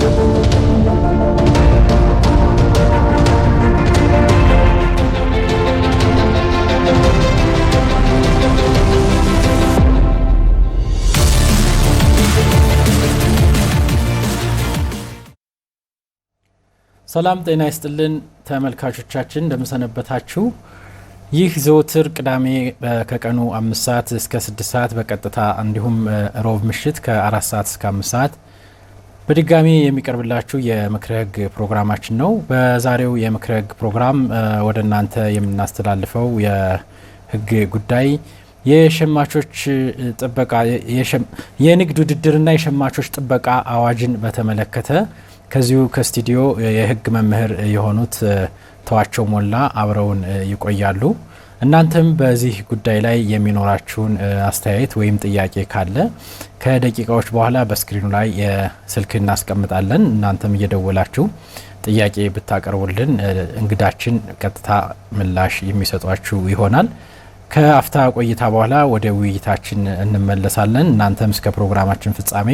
ሰላም ጤና ይስጥልን ተመልካቾቻችን እንደምሰነበታችሁ። ይህ ዘወትር ቅዳሜ ከቀኑ 5 ሰዓት እስከ 6 ሰዓት በቀጥታ እንዲሁም ሮብ ምሽት ከ4 ሰዓት እስከ 5 ሰዓት በድጋሚ የሚቀርብላችሁ የምክረ ህግ ፕሮግራማችን ነው። በዛሬው የምክረ ህግ ፕሮግራም ወደ እናንተ የምናስተላልፈው የህግ ጉዳይ የሸማቾች ጥበቃ የንግድ ውድድርና የሸማቾች ጥበቃ አዋጅን በተመለከተ ከዚሁ ከስቱዲዮ የህግ መምህር የሆኑት ተዋቸው ሞላ አብረውን ይቆያሉ። እናንተም በዚህ ጉዳይ ላይ የሚኖራችሁን አስተያየት ወይም ጥያቄ ካለ ከደቂቃዎች በኋላ በስክሪኑ ላይ ስልክ እናስቀምጣለን። እናንተም እየደወላችሁ ጥያቄ ብታቀርቡልን እንግዳችን ቀጥታ ምላሽ የሚሰጧችሁ ይሆናል። ከአፍታ ቆይታ በኋላ ወደ ውይይታችን እንመለሳለን። እናንተም እስከ ፕሮግራማችን ፍጻሜ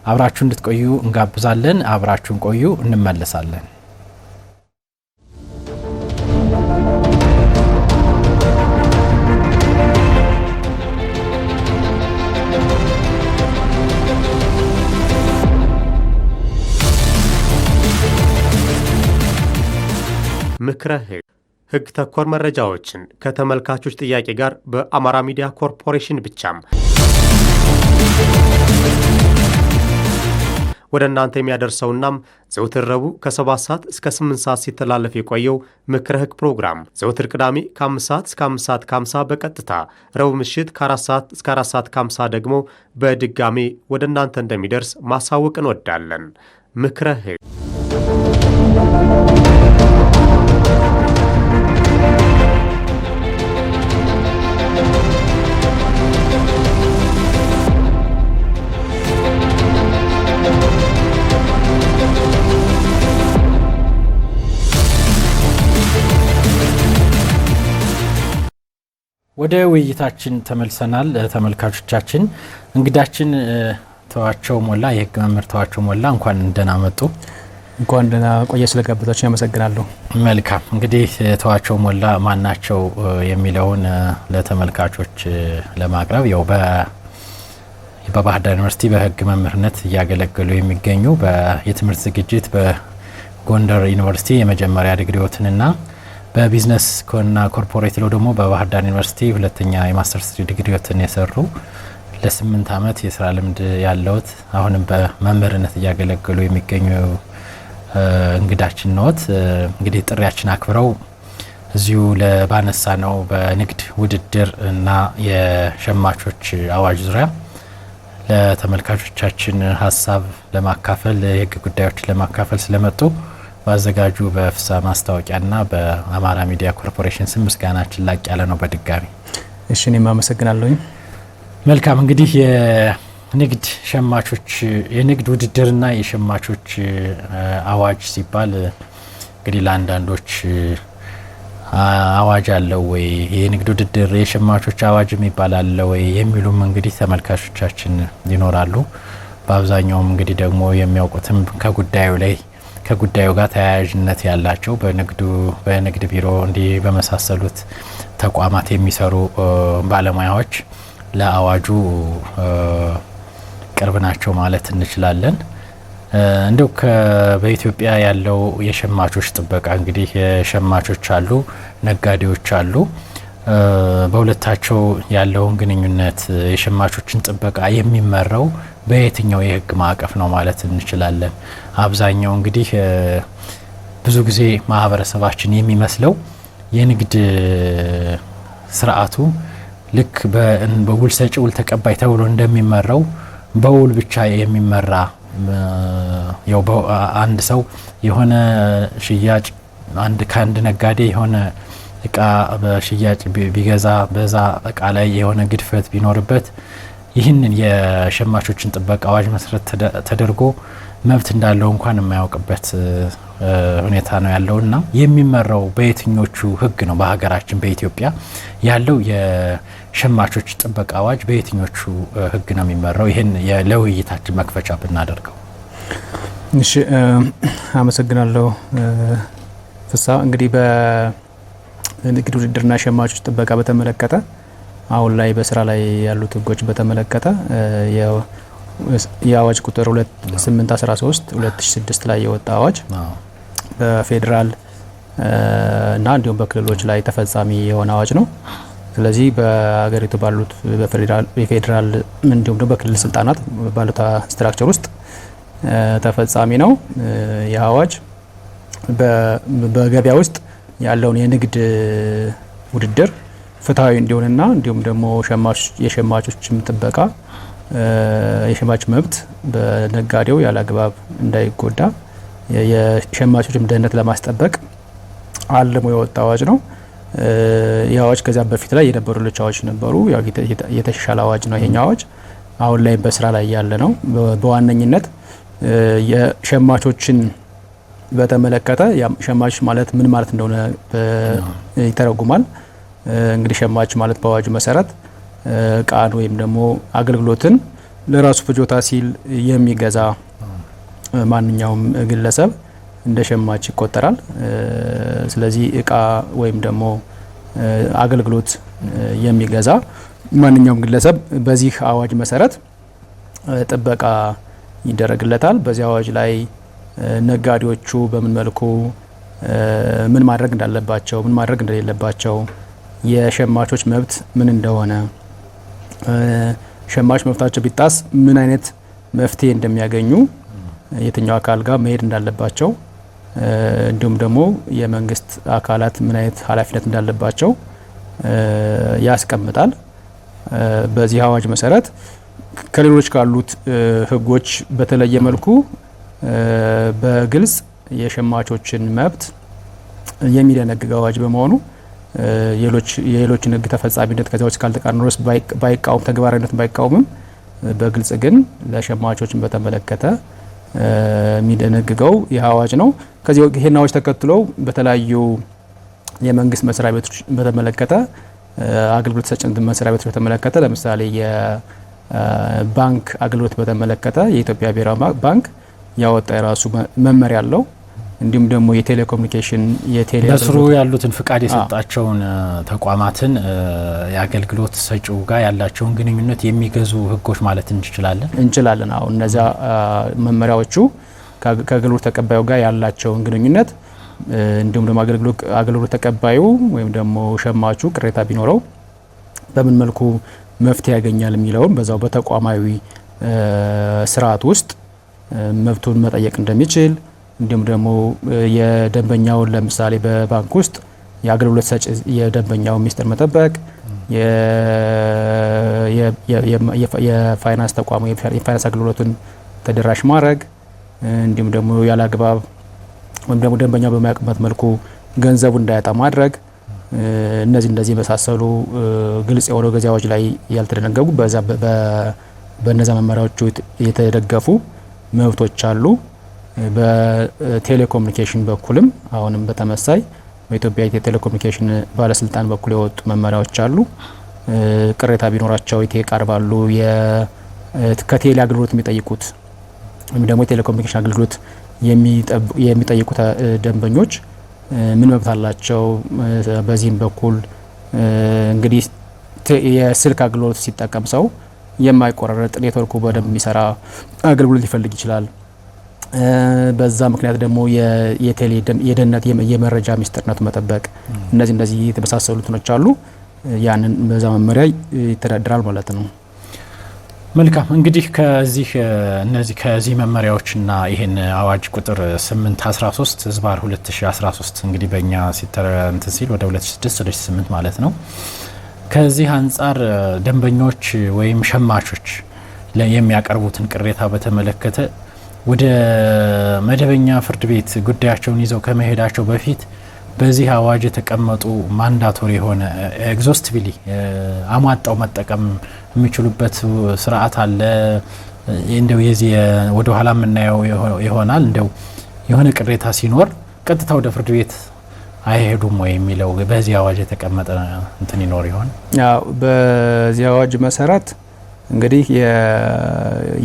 አብራችሁ እንድትቆዩ እንጋብዛለን። አብራችሁን ቆዩ፣ እንመለሳለን። ምክረ ህግ ተኮር መረጃዎችን ከተመልካቾች ጥያቄ ጋር በአማራ ሚዲያ ኮርፖሬሽን ብቻም ወደ እናንተ የሚያደርሰውናም ዘውትር ረቡዕ ከ7 ሰዓት እስከ 8 ሰዓት ሲተላለፍ የቆየው ምክረ ህግ ፕሮግራም ዘውትር ቅዳሜ ከ5 ሰዓት እስከ 5 ሰዓት ከ50 በቀጥታ ረቡዕ ምሽት ከ4 ሰዓት እስከ 4 ሰዓት ከ50 ደግሞ በድጋሜ ወደ እናንተ እንደሚደርስ ማሳወቅ እንወዳለን። ምክረ ህግ ወደ ውይይታችን ተመልሰናል። ተመልካቾቻችን እንግዳችን ተዋቸው ሞላ የህግ መምህር ተዋቸው ሞላ እንኳን ደህና መጡ። እንኳን ደህና ቆየ። ስለጋበዛችሁ አመሰግናለሁ። መልካም እንግዲህ ተዋቸው ሞላ ማናቸው የሚለውን ለተመልካቾች ለማቅረብ ያው በባህር ዳር ዩኒቨርሲቲ በህግ መምህርነት እያገለገሉ የሚገኙ የትምህርት ዝግጅት በጎንደር ዩኒቨርሲቲ የመጀመሪያ ዲግሪዎትንና በቢዝነስ ኮና ኮርፖሬት ሎ ደግሞ በባህር ዳር ዩኒቨርሲቲ ሁለተኛ የማስተርስ ዲግሪዎትን የሰሩ ለ8 ዓመት የስራ ልምድ ያለውት አሁንም በመምህርነት እያገለገሉ የሚገኙ እንግዳችን ነዎት። እንግዲህ ጥሪያችን አክብረው እዚሁ ለባነሳ ነው በንግድ ውድድር እና የሸማቾች አዋጅ ዙሪያ ለተመልካቾቻችን ሀሳብ ለማካፈል የህግ ጉዳዮችን ለማካፈል ስለመጡ ባዘጋጁ በፍሳ ማስታወቂያና በአማራ ሚዲያ ኮርፖሬሽን ስም ምስጋናችን ላቅ ያለ ነው። በድጋሚ እሺ እኔም አመሰግናለሁ። መልካም እንግዲህ የንግድ ሸማቾች የንግድ ውድድርና የሸማቾች አዋጅ ሲባል እንግዲህ ለአንዳንዶች አዋጅ አለው ወይ የንግድ ውድድር የሸማቾች አዋጅ የሚባል አለ ወይ የሚሉም እንግዲህ ተመልካቾቻችን ይኖራሉ። በአብዛኛውም እንግዲህ ደግሞ የሚያውቁትም ከጉዳዩ ጋር ተያያዥነት ያላቸው በንግድ ቢሮ እንዲህ በመሳሰሉት ተቋማት የሚሰሩ ባለሙያዎች ለአዋጁ ቅርብ ናቸው ማለት እንችላለን። እንደው በኢትዮጵያ ያለው የሸማቾች ጥበቃ እንግዲህ የሸማቾች አሉ፣ ነጋዴዎች አሉ። በሁለታቸው ያለውን ግንኙነት የሸማቾችን ጥበቃ የሚመራው በየትኛው የህግ ማዕቀፍ ነው ማለት እንችላለን? አብዛኛው እንግዲህ ብዙ ጊዜ ማህበረሰባችን የሚመስለው የንግድ ስርዓቱ ልክ በውል ሰጪ ውል ተቀባይ ተብሎ እንደሚመራው በውል ብቻ የሚመራ ያው አንድ ሰው የሆነ ሽያጭ ከአንድ ነጋዴ የሆነ እቃ በሽያጭ ቢገዛ በዛ እቃ ላይ የሆነ ግድፈት ቢኖርበት ይህንን የሸማቾችን ጥበቃ አዋጅ መሰረት ተደርጎ መብት እንዳለው እንኳን የማያውቅበት ሁኔታ ነው ያለውና የሚመራው በየትኞቹ ህግ ነው? በሀገራችን በኢትዮጵያ ያለው የሸማቾች ጥበቃ አዋጅ በየትኞቹ ህግ ነው የሚመራው? ይሄን ለውይይታችን መክፈቻ ብናደርገው። እሺ አመሰግናለሁ ፍሳ። እንግዲህ በንግድ ውድድርና ሸማቾች ጥበቃ በተመለከተ አሁን ላይ በስራ ላይ ያሉት ህጎች በተመለከተ የአዋጅ ቁጥር 2813 2006 ላይ የወጣ አዋጅ በፌዴራል እና እንዲሁም በክልሎች ላይ ተፈጻሚ የሆነ አዋጅ ነው። ስለዚህ በሀገሪቱ ባሉት በፌዴራል እንዲሁም ደግሞ በክልል ስልጣናት ባሉት ስትራክቸር ውስጥ ተፈጻሚ ነው። ይህ አዋጅ በገበያ ውስጥ ያለውን የንግድ ውድድር ፍትሐዊ እንዲሆንና እንዲሁም ደግሞ የሸማቾችም ጥበቃ የሸማች መብት በነጋዴው ያለ አግባብ እንዳይጎዳ የሸማቾችም ደህንነት ለማስጠበቅ አልሞ የወጣ አዋጅ ነው። ይህ አዋጅ ከዚያ በፊት ላይ የነበሩ ሌሎች አዋጅ ነበሩ። የተሻሻለ አዋጅ ነው ይሄኛው አዋጅ። አሁን ላይ በስራ ላይ ያለ ነው። በዋነኝነት የሸማቾችን በተመለከተ ሸማች ማለት ምን ማለት እንደሆነ ይተረጉማል። እንግዲህ ሸማች ማለት በአዋጁ መሰረት እቃን ወይም ደግሞ አገልግሎትን ለራሱ ፍጆታ ሲል የሚገዛ ማንኛውም ግለሰብ እንደ ሸማች ይቆጠራል። ስለዚህ እቃ ወይም ደግሞ አገልግሎት የሚገዛ ማንኛውም ግለሰብ በዚህ አዋጅ መሰረት ጥበቃ ይደረግለታል። በዚህ አዋጅ ላይ ነጋዴዎቹ በምን መልኩ ምን ማድረግ እንዳለባቸው፣ ምን ማድረግ እንደሌለባቸው፣ የሸማቾች መብት ምን እንደሆነ፣ ሸማች መብታቸው ቢጣስ ምን አይነት መፍትሄ እንደሚያገኙ፣ የትኛው አካል ጋር መሄድ እንዳለባቸው፣ እንዲሁም ደግሞ የመንግስት አካላት ምን አይነት ኃላፊነት እንዳለባቸው ያስቀምጣል። በዚህ አዋጅ መሰረት ከሌሎች ካሉት ህጎች በተለየ መልኩ በግልጽ የሸማቾችን መብት የሚደነግግ አዋጅ በመሆኑ የሌሎችን ህግ ተፈጻሚነት ከዚያዎች ካልተቃረነ ድረስ ባይቃወም ተግባራዊነት ባይቃወምም በግልጽ ግን ለሸማቾችን በተመለከተ የሚደነግገው ይህ አዋጅ ነው። ከዚህ ይሄን አዋጅ ተከትሎ በተለያዩ የመንግስት መስሪያ ቤቶች በተመለከተ አገልግሎት ሰጪ መስሪያ ቤቶች በተመለከተ ለምሳሌ የባንክ አገልግሎት በተመለከተ የኢትዮጵያ ብሔራዊ ባንክ ያወጣ የራሱ መመሪያ አለው። እንዲሁም ደግሞ የቴሌኮሙኒኬሽን በስሩ ያሉትን ፍቃድ የሰጣቸውን ተቋማትን የአገልግሎት ሰጪው ጋር ያላቸውን ግንኙነት የሚገዙ ህጎች ማለት እንችላለን። አሁን እነዚያ መመሪያዎቹ ከአገልግሎት ተቀባዩ ጋር ያላቸውን ግንኙነት እንዲሁም ደግሞ አገልግሎት ተቀባዩ ወይም ደግሞ ሸማቹ ቅሬታ ቢኖረው በምን መልኩ መፍትሄ ያገኛል የሚለውን በዛው በተቋማዊ ስርዓት ውስጥ መብቱን መጠየቅ እንደሚችል እንዲሁም ደግሞ የደንበኛውን ለምሳሌ በባንክ ውስጥ የአገልግሎት ሰጪ የደንበኛው ሚስጥር መጠበቅ፣ የፋይናንስ ተቋሙ የፋይናንስ አገልግሎትን ተደራሽ ማድረግ፣ እንዲሁም ደግሞ ያለ አግባብ ወይም ደግሞ ደንበኛው በማያውቅበት መልኩ ገንዘቡ እንዳያጣ ማድረግ፣ እነዚህ የመሳሰሉ ግልጽ የሆኑ ገዚያዎች ላይ ያልተደነገጉ በእነዛ መመሪያዎቹ የተደገፉ መብቶች አሉ። በቴሌኮሙኒኬሽን በኩልም አሁንም በተመሳይ በኢትዮጵያ የቴሌኮሙኒኬሽን ባለስልጣን በኩል የወጡ መመሪያዎች አሉ። ቅሬታ ቢኖራቸው ይቀርባሉ። ከቴሌ አገልግሎት የሚጠይቁት ወይም ደግሞ የቴሌኮሙኒኬሽን አገልግሎት የሚጠይቁት ደንበኞች ምን መብት አላቸው። በዚህም በኩል እንግዲህ የስልክ አገልግሎት ሲጠቀም ሰው የማይቆራረጥ ኔትወርኩ በደንብ የሚሰራ አገልግሎት ሊፈልግ ይችላል። በዛ ምክንያት ደግሞ የደህንነት የመረጃ ሚስጥርነት መጠበቅ፣ እነዚህ የተመሳሰሉት ነች አሉ። ያንን በዛ መመሪያ ይተዳደራል ማለት ነው። መልካም እንግዲህ ከዚህ መመሪያዎችና ይሄን አዋጅ ቁጥር 813 ህዝባር 2013 እንግዲህ በእኛ ሲተረንት ሲል ወደ 2006 ማለት ነው። ከዚህ አንጻር ደንበኞች ወይም ሸማቾች የሚያቀርቡትን ቅሬታ በተመለከተ ወደ መደበኛ ፍርድ ቤት ጉዳያቸውን ይዘው ከመሄዳቸው በፊት በዚህ አዋጅ የተቀመጡ ማንዳቶሪ የሆነ ኤግዞስቲቭሊ አሟጣው መጠቀም የሚችሉበት ስርዓት አለ። እንደው የዚህ ወደ ኋላ የምናየው ይሆናል። እንደው የሆነ ቅሬታ ሲኖር ቀጥታ ወደ ፍርድ ቤት አይሄዱም ወይ የሚለው በዚህ አዋጅ የተቀመጠ እንትን ይኖር ይሆን? ያው በዚህ አዋጅ መሰረት እንግዲህ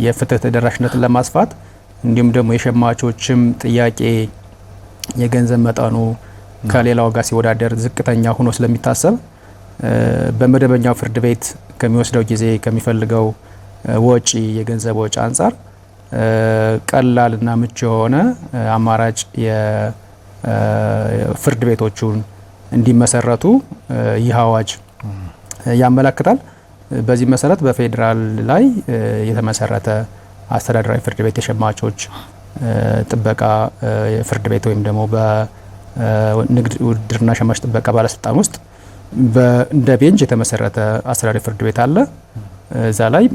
የፍትህ ተደራሽነትን ለማስፋት እንዲሁም ደግሞ የሸማቾችም ጥያቄ የገንዘብ መጠኑ ከሌላው ጋር ሲወዳደር ዝቅተኛ ሆኖ ስለሚታሰብ በመደበኛው ፍርድ ቤት ከሚወስደው ጊዜ ከሚፈልገው ወጪ የገንዘብ ወጪ አንጻር ቀላልና ምቹ የሆነ አማራጭ የፍርድ ቤቶቹን እንዲመሰረቱ ይህ አዋጅ ያመለክታል። በዚህ መሰረት በፌዴራል ላይ የተመሰረተ አስተዳደራዊ ፍርድ ቤት የሸማቾች ጥበቃ ፍርድ ቤት ወይም ደግሞ በንግድ ውድድርና ሸማች ጥበቃ ባለስልጣን ውስጥ እንደ ቤንች የተመሰረተ አስተዳደራዊ ፍርድ ቤት አለ። እዛ ላይ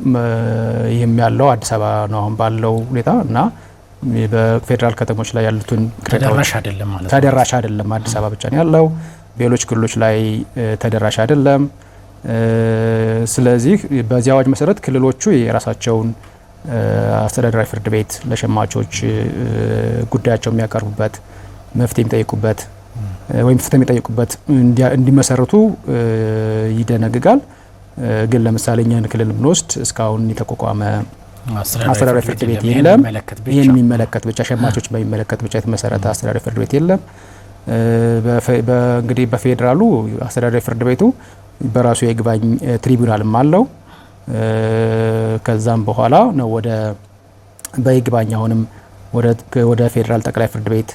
ይህም ያለው አዲስ አበባ ነው አሁን ባለው ሁኔታ እና በፌዴራል ከተሞች ላይ ያሉትን ተደራሽ አይደለም ማለት ነው። ተደራሽ አይደለም፣ አዲስ አበባ ብቻ ነው ያለው። ሌሎች ክልሎች ላይ ተደራሽ አይደለም። ስለዚህ በዚህ አዋጅ መሰረት ክልሎቹ የራሳቸውን አስተዳደራዊ ፍርድ ቤት ለሸማቾች ጉዳያቸው የሚያቀርቡበት መፍትሄ የሚጠይቁበት ወይም ፍትህ የሚጠይቁበት እንዲመሰረቱ ይደነግጋል። ግን ለምሳሌ እኛን ክልል ብንወስድ እስካሁን የተቋቋመ አስተዳደራዊ ፍርድ ቤት የለም። ይህን የሚመለከት ብቻ ሸማቾች በሚመለከት ብቻ የተመሰረተ አስተዳደራዊ ፍርድ ቤት የለም። እንግዲህ በፌዴራሉ አስተዳደራዊ ፍርድ ቤቱ በራሱ የይግባኝ ትሪቡናልም አለው። ከዛም በኋላ ነው በይግባኝ አሁንም ወደ ፌዴራል ጠቅላይ ፍርድ ቤት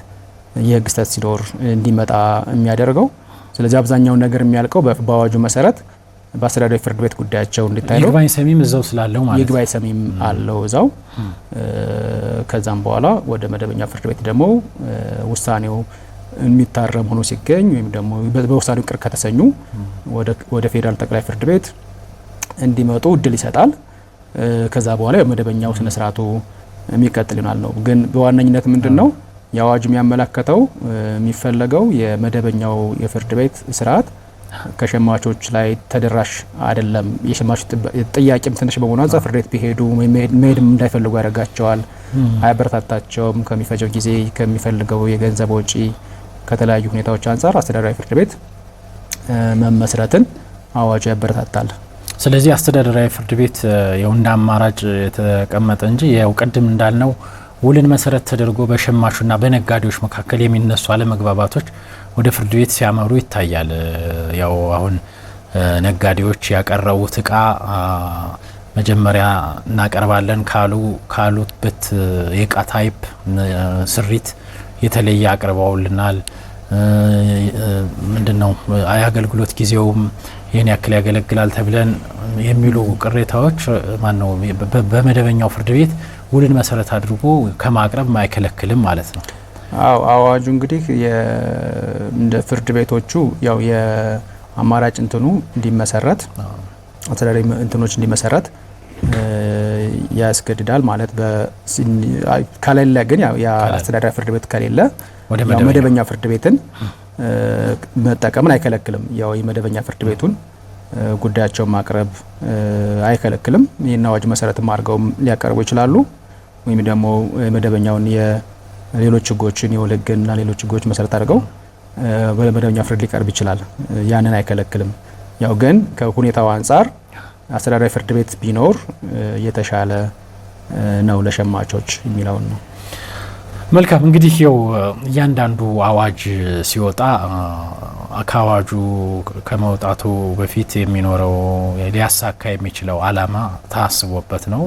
የህግ ስህተት ሲኖር እንዲመጣ የሚያደርገው። ስለዚህ አብዛኛውን ነገር የሚያልቀው በአዋጁ መሰረት በአስተዳደራዊ ፍርድ ቤት ጉዳያቸው እንዲታይ ነው። ይግባኝ ሰሚም እዛው ስላለው ማለት ነው። ይግባኝ ሰሚም አለው እዛው። ከዛም በኋላ ወደ መደበኛ ፍርድ ቤት ደግሞ ውሳኔው የሚታረም ሆኖ ሲገኝ ወይም ደግሞ በውሳኔው ቅር ከተሰኙ ወደ ፌዴራል ጠቅላይ ፍርድ ቤት እንዲመጡ እድል ይሰጣል። ከዛ በኋላ መደበኛው ስነ ስርዓቱ የሚቀጥል ይሆናል ነው። ግን በዋነኝነት ምንድነው የአዋጁ የሚያመለክተው የሚፈለገው የመደበኛው የፍርድ ቤት ስርዓት ከሸማቾች ላይ ተደራሽ አይደለም። የሸማቾች ጥያቄም ትንሽ በመሆኑ አንጻር ፍርድ ቤት ቢሄዱ መሄድም እንዳይፈልጉ ያደርጋቸዋል፣ አያበረታታቸውም። ከሚፈጀው ጊዜ ከሚፈልገው የገንዘብ ወጪ ከተለያዩ ሁኔታዎች አንጻር አስተዳደራዊ ፍርድ ቤት መመስረትን አዋጁ ያበረታታል። ስለዚህ አስተዳደራዊ ፍርድ ቤት ያው እንደ አማራጭ የተቀመጠ እንጂ ያው ቅድም እንዳልነው ውልን መሰረት ተደርጎ በሸማቹና በነጋዴዎች መካከል የሚነሱ አለመግባባቶች ወደ ፍርድ ቤት ሲያመሩ ይታያል። ያው አሁን ነጋዴዎች ያቀረቡት እቃ መጀመሪያ እናቀርባለን ካሉበት የእቃ ታይፕ ስሪት የተለየ አቅርበውልናል፣ ምንድነው የአገልግሎት ጊዜውም ይህን ያክል ያገለግላል ተብለን የሚሉ ቅሬታዎች ማነው በመደበኛው ፍርድ ቤት ውልን መሰረት አድርጎ ከማቅረብ አይከለክልም ማለት ነው። አዎ አዋጁ እንግዲህ እንደ ፍርድ ቤቶቹ ያው የአማራጭ እንትኑ እንዲመሰረት አስተዳደራዊ እንትኖች እንዲመሰረት ያስገድዳል ማለት ከሌለ ግን የአስተዳደራዊ ፍርድ ቤት ከሌለ መደበኛ ፍርድ ቤትን መጠቀምን አይከለክልም። ያው የመደበኛ ፍርድ ቤቱን ጉዳያቸውን ማቅረብ አይከለክልም። ይህን አዋጅ መሰረትም አድርገውም ሊያቀርቡ ይችላሉ። ወይም ደግሞ መደበኛውን የሌሎች ህጎችን የውል ህግና ሌሎች ህጎች መሰረት አድርገው በመደበኛ ፍርድ ሊቀርብ ይችላል። ያንን አይከለክልም። ያው ግን ከሁኔታው አንጻር አስተዳደራዊ ፍርድ ቤት ቢኖር የተሻለ ነው ለሸማቾች የሚለውን ነው። መልካም እንግዲህ ያው እያንዳንዱ አዋጅ ሲወጣ ከአዋጁ ከመውጣቱ በፊት የሚኖረው ሊያሳካ የሚችለው አላማ ታስቦበት ነው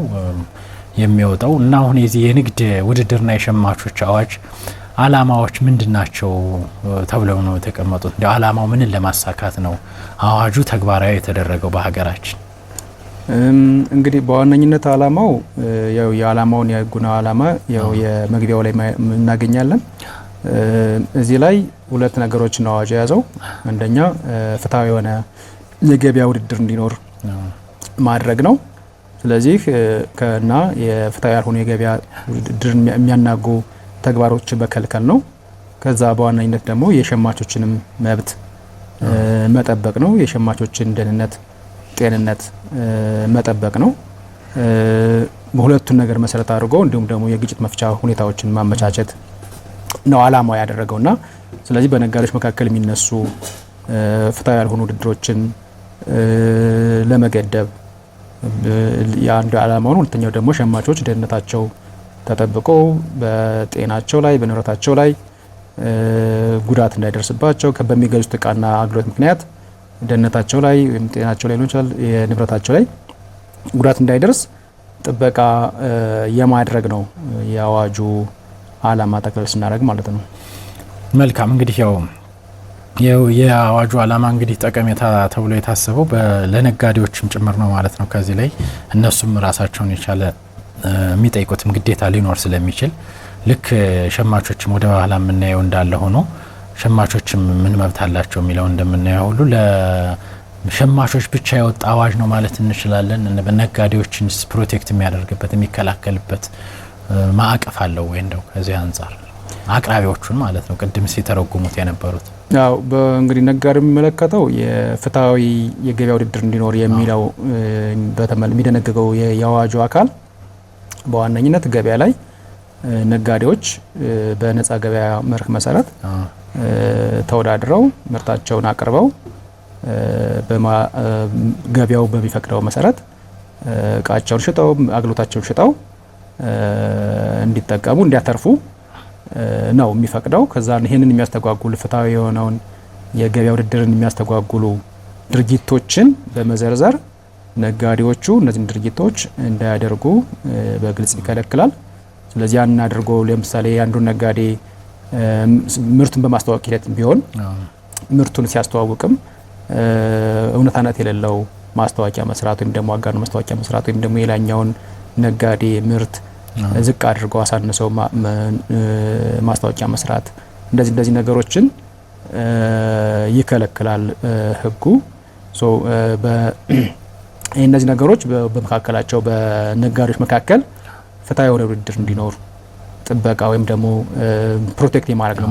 የሚወጣው እና አሁን የዚህ የንግድ ውድድርና የሸማቾች አዋጅ አላማዎች ምንድናቸው ተብለው ነው የተቀመጡት? እንደ አላማው ምንን ለማሳካት ነው አዋጁ ተግባራዊ የተደረገው በሀገራችን? እንግዲህ በዋነኝነት አላማው ያው የአላማውን የህጉን አላማ ያው የመግቢያው ላይ እናገኛለን። እዚህ ላይ ሁለት ነገሮች ነው አዋጁ የያዘው። አንደኛ ፍትሃዊ የሆነ የገበያ ውድድር እንዲኖር ማድረግ ነው። ስለዚህ ከና የፍትሃዊ ያልሆኑ የገበያ ውድድር የሚያናጉ ተግባሮችን መከልከል ነው። ከዛ በዋነኝነት ደግሞ የሸማቾችንም መብት መጠበቅ ነው። የሸማቾችን ደህንነት፣ ጤንነት መጠበቅ ነው። በሁለቱን ነገር መሰረት አድርጎ እንዲሁም ደግሞ የግጭት መፍቻ ሁኔታዎችን ማመቻቸት ነው አላማው ያደረገውና ስለዚህ በነጋዴዎች መካከል የሚነሱ ፍትሃዊ ያልሆኑ ውድድሮችን ለመገደብ የአንዱ አላማው ነው። ሁለተኛው ደግሞ ሸማቾች ደህንነታቸው ተጠብቆ በጤናቸው ላይ በንብረታቸው ላይ ጉዳት እንዳይደርስባቸው በሚገዙት እቃና አገልግሎት ምክንያት ደህንነታቸው ላይ ወይም ጤናቸው ላይ ሊሆን ይችላል የንብረታቸው ላይ ጉዳት እንዳይደርስ ጥበቃ የማድረግ ነው የአዋጁ ዓላማ ጠቅለል ስናደርግ ማለት ነው። መልካም እንግዲህ ያው የአዋጁ ዓላማ እንግዲህ ጠቀሜታ ተብሎ የታሰበው ለነጋዴዎችም ጭምር ነው ማለት ነው። ከዚህ ላይ እነሱም ራሳቸውን የቻለ የሚጠይቁትም ግዴታ ሊኖር ስለሚችል ልክ ሸማቾችም ወደ ኋላ የምናየው እንዳለ ሆኖ ሸማቾችም ምን መብት አላቸው የሚለው እንደምናየው ሁሉ ለሸማቾች ብቻ የወጣ አዋጅ ነው ማለት እንችላለን። ነጋዴዎችን ፕሮቴክት የሚያደርግበት የሚከላከልበት ማዕቀፍ አለው ወይ እንደው ከዚህ አንጻር አቅራቢዎቹን ማለት ነው ቅድም ሲተረጉሙት የነበሩት? ያው በእንግዲህ ነጋዴ የሚመለከተው የፍትሃዊ የገበያ ውድድር እንዲኖር የሚለው የሚደነግገው የአዋጁ አካል በዋነኝነት ገበያ ላይ ነጋዴዎች በነጻ ገበያ መርህ መሰረት ተወዳድረው ምርታቸውን አቅርበው ገበያው በሚፈቅደው መሰረት እቃቸውን ሽጠው አገልግሎታቸውን ሽጠው እንዲጠቀሙ እንዲያተርፉ ነው የሚፈቅደው። ከዛ ይሄንን የሚያስተጓጉሉ ፍትሃዊ የሆነውን የገበያ ውድድርን የሚያስተጓጉሉ ድርጊቶችን በመዘርዘር ነጋዴዎቹ እነዚህን ድርጊቶች እንዳያደርጉ በግልጽ ይከለክላል። ስለዚህ ያን አድርጎ ለምሳሌ አንዱን ነጋዴ ምርቱን በማስተዋወቅ ሂደት ቢሆን ምርቱን ሲያስተዋውቅም እውነታነት የሌለው ማስታወቂያ መስራት ወይም ደግሞ አጋኖ ማስታወቂያ መስራት ወይም ደግሞ የላኛውን ነጋዴ ምርት ዝቅ አድርገው አሳንሰው ማስታወቂያ መስራት እንደዚህ ነገሮችን ይከለክላል ህጉ። እነዚህ ነገሮች በመካከላቸው በነጋዴዎች መካከል ፍትሃዊ የሆነ ውድድር እንዲኖር ጥበቃ ወይም ደግሞ ፕሮቴክት የማድረግ ነው።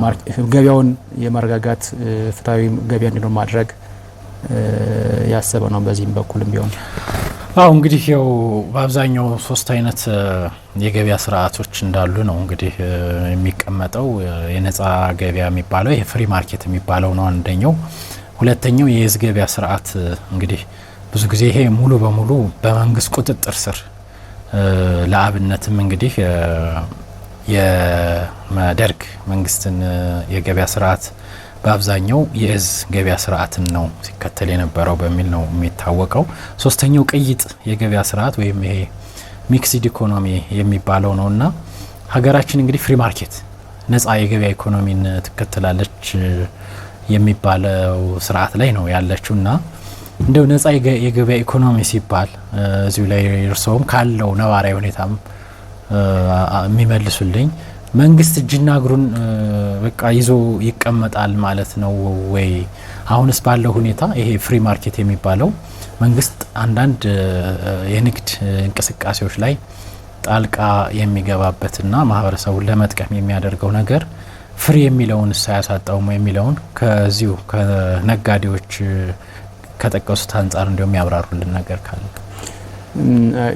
ገበያውን የማረጋጋት ፍትሃዊ ገበያ እንዲኖር ማድረግ ያሰበ ነው። በዚህም በኩልም ቢሆን እንግዲህ ያው በአብዛኛው 3 አይነት የገበያ ስርዓቶች እንዳሉ ነው እንግዲህ የሚቀመጠው። የነጻ ገበያ የሚባለው ይሄ ፍሪ ማርኬት የሚባለው ነው አንደኛው። ሁለተኛው የህዝብ ገበያ ስርዓት እንግዲህ ብዙ ጊዜ ይሄ ሙሉ በሙሉ በመንግስት ቁጥጥር ስር ለአብነትም እንግዲህ የደርግ መንግስትን የገበያ ስርዓት በአብዛኛው የእዝ ገበያ ስርዓትን ነው ሲከተል የነበረው በሚል ነው የሚታወቀው። ሶስተኛው ቅይጥ የገበያ ስርዓት ወይም ይሄ ሚክስድ ኢኮኖሚ የሚባለው ነውና ሀገራችን እንግዲህ ፍሪ ማርኬት ነጻ የገበያ ኢኮኖሚን ትከተላለች የሚባለው ስርዓት ላይ ነው ያለችውና እንደው ነጻ የገበያ ኢኮኖሚ ሲባል እዚሁ ላይ እርሶም ካለው ነባራዊ ሁኔታም የሚመልሱልኝ መንግስት እጅና እግሩን በቃ ይዞ ይቀመጣል ማለት ነው ወይ? አሁንስ ባለው ሁኔታ ይሄ ፍሪ ማርኬት የሚባለው መንግስት አንዳንድ የንግድ እንቅስቃሴዎች ላይ ጣልቃ የሚገባበትና ማህበረሰቡን ለመጥቀም የሚያደርገው ነገር ፍሪ የሚለውን ሳያሳጣውም የሚለውን ከዚሁ ከነጋዴዎች ከጠቀሱት አንጻር እንደውም ያብራሩልን ነገር ካለ።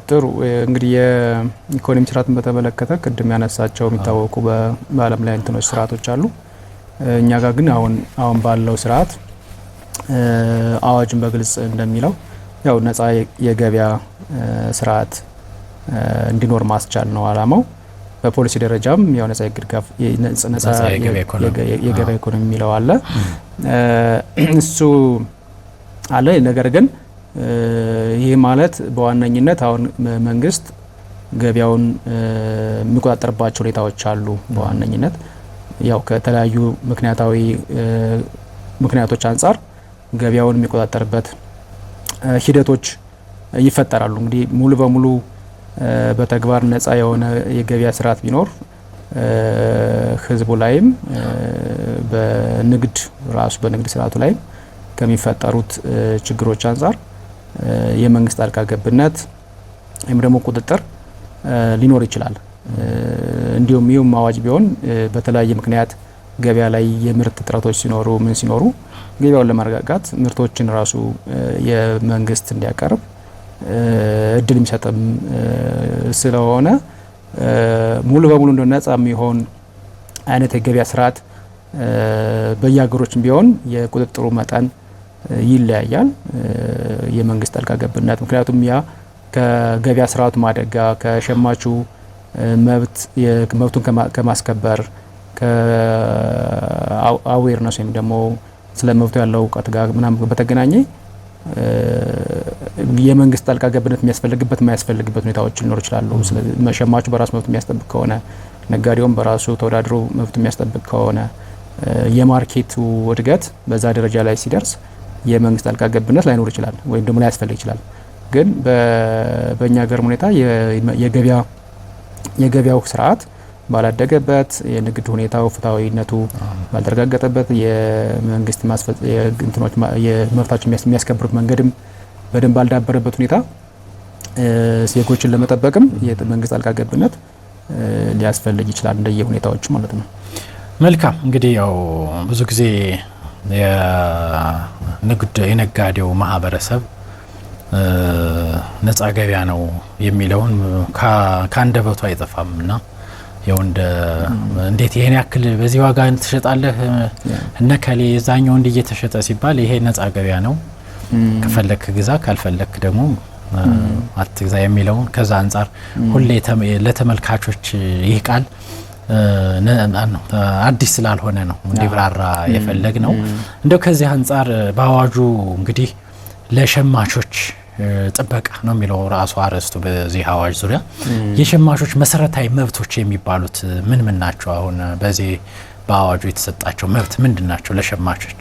ጥሩ እንግዲህ የኢኮኖሚ ስርዓትን በተመለከተ ቅድም ያነሳቸው የሚታወቁ በዓለም ላይ እንትኖች ስርዓቶች አሉ። እኛ ጋር ግን አሁን ባለው ስርዓት አዋጅን በግልጽ እንደሚለው ያው ነጻ የገበያ ስርዓት እንዲኖር ማስቻል ነው አላማው። በፖሊሲ ደረጃም ያው ነጻ የገበያ ኢኮኖሚ የሚለው አለ። እሱ አለ። ነገር ግን ይህ ማለት በዋነኝነት አሁን መንግስት ገበያውን የሚቆጣጠርባቸው ሁኔታዎች አሉ። በዋነኝነት ያው ከተለያዩ ምክንያቶች አንጻር ገበያውን የሚቆጣጠርበት ሂደቶች ይፈጠራሉ። እንግዲህ ሙሉ በሙሉ በተግባር ነጻ የሆነ የገበያ ስርዓት ቢኖር ህዝቡ ላይም በንግድ ስርዓቱ ላይም ከሚፈጠሩት ችግሮች አንጻር የመንግስት ጣልቃ ገብነት ወይም ደግሞ ቁጥጥር ሊኖር ይችላል። እንዲሁም ይህም አዋጅ ቢሆን በተለያየ ምክንያት ገበያ ላይ የምርት እጥረቶች ሲኖሩ ገበያውን ለማረጋጋት ምርቶችን ራሱ የመንግስት እንዲያቀርብ እድል የሚሰጥም ስለሆነ ሙሉ በሙሉ እንደ ነጻ የሚሆን አይነት የገበያ ስርዓት በየሀገሮችም ቢሆን የቁጥጥሩ መጠን ይለያያል። የመንግስት ጣልቃ ገብነት ምክንያቱም ያ ከገበያ ስርዓቱ ማደጋ ከሸማቹ መብቱን ከማስከበር ከአዌርነስ ወይም ደግሞ ስለ መብቱ ያለው እውቀት ጋር ምናምን በተገናኘ የመንግስት ጣልቃ ገብነት የሚያስፈልግበት የማያስፈልግበት ሁኔታዎች ሊኖሩ ይችላሉ። ስለዚህ ሸማቹ በራሱ መብት የሚያስጠብቅ ከሆነ ነጋዴውም በራሱ ተወዳድሮ መብት የሚያስጠብቅ ከሆነ የማርኬቱ እድገት በዛ ደረጃ ላይ ሲደርስ የመንግስት ጣልቃ ገብነት ላይኖር ይችላል ወይም ደግሞ ላያስፈልግ ይችላል። ግን በእኛ ሀገር ሁኔታ የገበያው ስርዓት ባላደገበት፣ የንግድ ሁኔታው ፍትሃዊነቱ ባልተረጋገጠበት፣ የመንግስት የመብታቸው የሚያስከብሩት መንገድም በደንብ ባልዳበረበት ሁኔታ ዜጎችን ለመጠበቅም የመንግስት ጣልቃ ገብነት ሊያስፈልግ ይችላል እንደየ ሁኔታዎቹ ማለት ነው። መልካም እንግዲህ ያው ብዙ ጊዜ የነጋዴው ማህበረሰብ ነጻ ገበያ ነው የሚለውን ካንደበቱ አይጠፋምና ያው እንዴት ይሄን ያክል በዚህ ዋጋ ትሸጣለህ እነከሌ የዛኛው እንዲህ እየተሸጠ ሲባል ይሄ ነጻ ገበያ ነው ከፈለክ ግዛ ካልፈለክ ደግሞ አትግዛ የሚለው ከዛ አንፃር ሁሌ ለተመልካቾች ይህ ቃል አዲስ ስላልሆነ ነው እንዲብራራ የፈለግ ነው። እንደው ከዚህ አንፃር በአዋጁ እንግዲህ ለሸማቾች ጥበቃ ነው የሚለው ራሱ አርዕስቱ በዚህ አዋጅ ዙሪያ የሸማቾች መሰረታዊ መብቶች የሚባሉት ምን ናቸው? አሁን በዚህ በአዋጁ የተሰጣቸው መብት ምንድን ናቸው ለሸማቾች?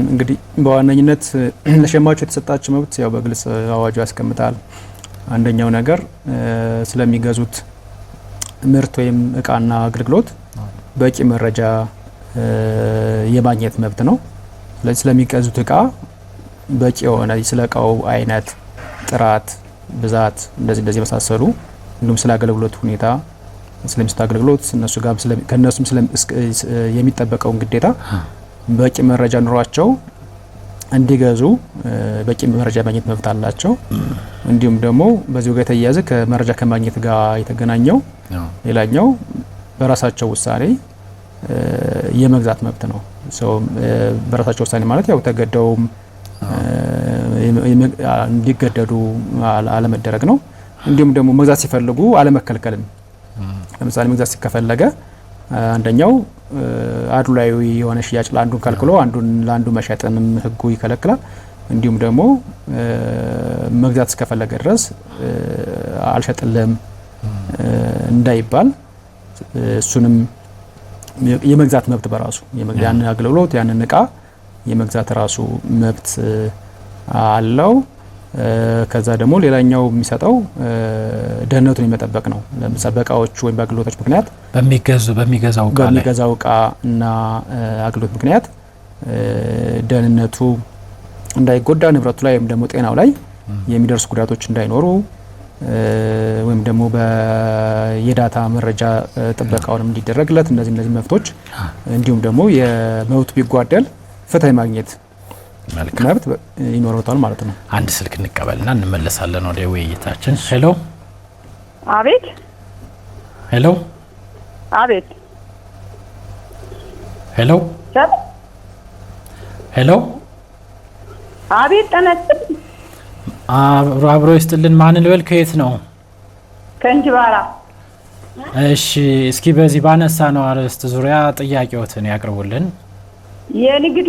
እንግዲህ በዋነኝነት ለሸማቾች የተሰጣቸው መብት ያው በግልጽ አዋጁ ያስቀምጣል። አንደኛው ነገር ስለሚገዙት ምርት ወይም እቃና አገልግሎት በቂ መረጃ የማግኘት መብት ነው። ስለዚህ ስለሚገዙት እቃ በቂ የሆነ ስለ እቃው አይነት፣ ጥራት፣ ብዛት እንደዚህ መሳሰሉ እንዲሁም ስለ አገልግሎት ሁኔታ ስለሚሰጥ አገልግሎት ከነሱም የሚጠበቀውን ግዴታ በቂ መረጃ ኑሯቸው እንዲገዙ በቂ መረጃ ማግኘት መብት አላቸው። እንዲሁም ደግሞ በዚሁ ጋር የተያያዘ ከመረጃ ከማግኘት ጋር የተገናኘው ሌላኛው በራሳቸው ውሳኔ የመግዛት መብት ነው። በራሳቸው ውሳኔ ማለት ያው ተገደውም እንዲገደዱ አለመደረግ ነው። እንዲሁም ደግሞ መግዛት ሲፈልጉ አለመከልከልን። ለምሳሌ መግዛት ሲከፈለገ አንደኛው አድሏዊ የሆነ ሽያጭ ለአንዱን ከልክሎ ለአንዱ መሸጥንም ህጉ ይከለክላል። እንዲሁም ደግሞ መግዛት እስከፈለገ ድረስ አልሸጥልም እንዳይባል እሱንም የመግዛት መብት በራሱ ያንን አገልግሎት ያንን እቃ የመግዛት ራሱ መብት አለው። ከዛ ደግሞ ሌላኛው የሚሰጠው ደህንነቱን የመጠበቅ ነው። ለምሳሌ በእቃዎች ወይም በአገልግሎቶች ምክንያት በሚገዛው እቃ እና አገልግሎት ምክንያት ደህንነቱ እንዳይጎዳ፣ ንብረቱ ላይ ወይም ደግሞ ጤናው ላይ የሚደርሱ ጉዳቶች እንዳይኖሩ ወይም ደግሞ የዳታ መረጃ ጥበቃውንም እንዲደረግለት እነዚህ መብቶች እንዲሁም ደግሞ የመብቱ ቢጓደል ፍትህ ማግኘት መብት ይኖርታል ማለት ነው። አንድ ስልክ እንቀበልና እንመለሳለን ወደ ውይይታችን። ሄሎ። አቤት። ሄሎ። አቤት። ሄሎ። ሄሎ። አቤት። ተነስተን አብሮ ይስጥልን። ማን ልበል? ከየት ነው? ከእንጅባራ። እሺ፣ እስኪ በዚህ ባነሳ ነው አርዕስት ዙሪያ ጥያቄዎትን ያቅርቡልን። የንግድ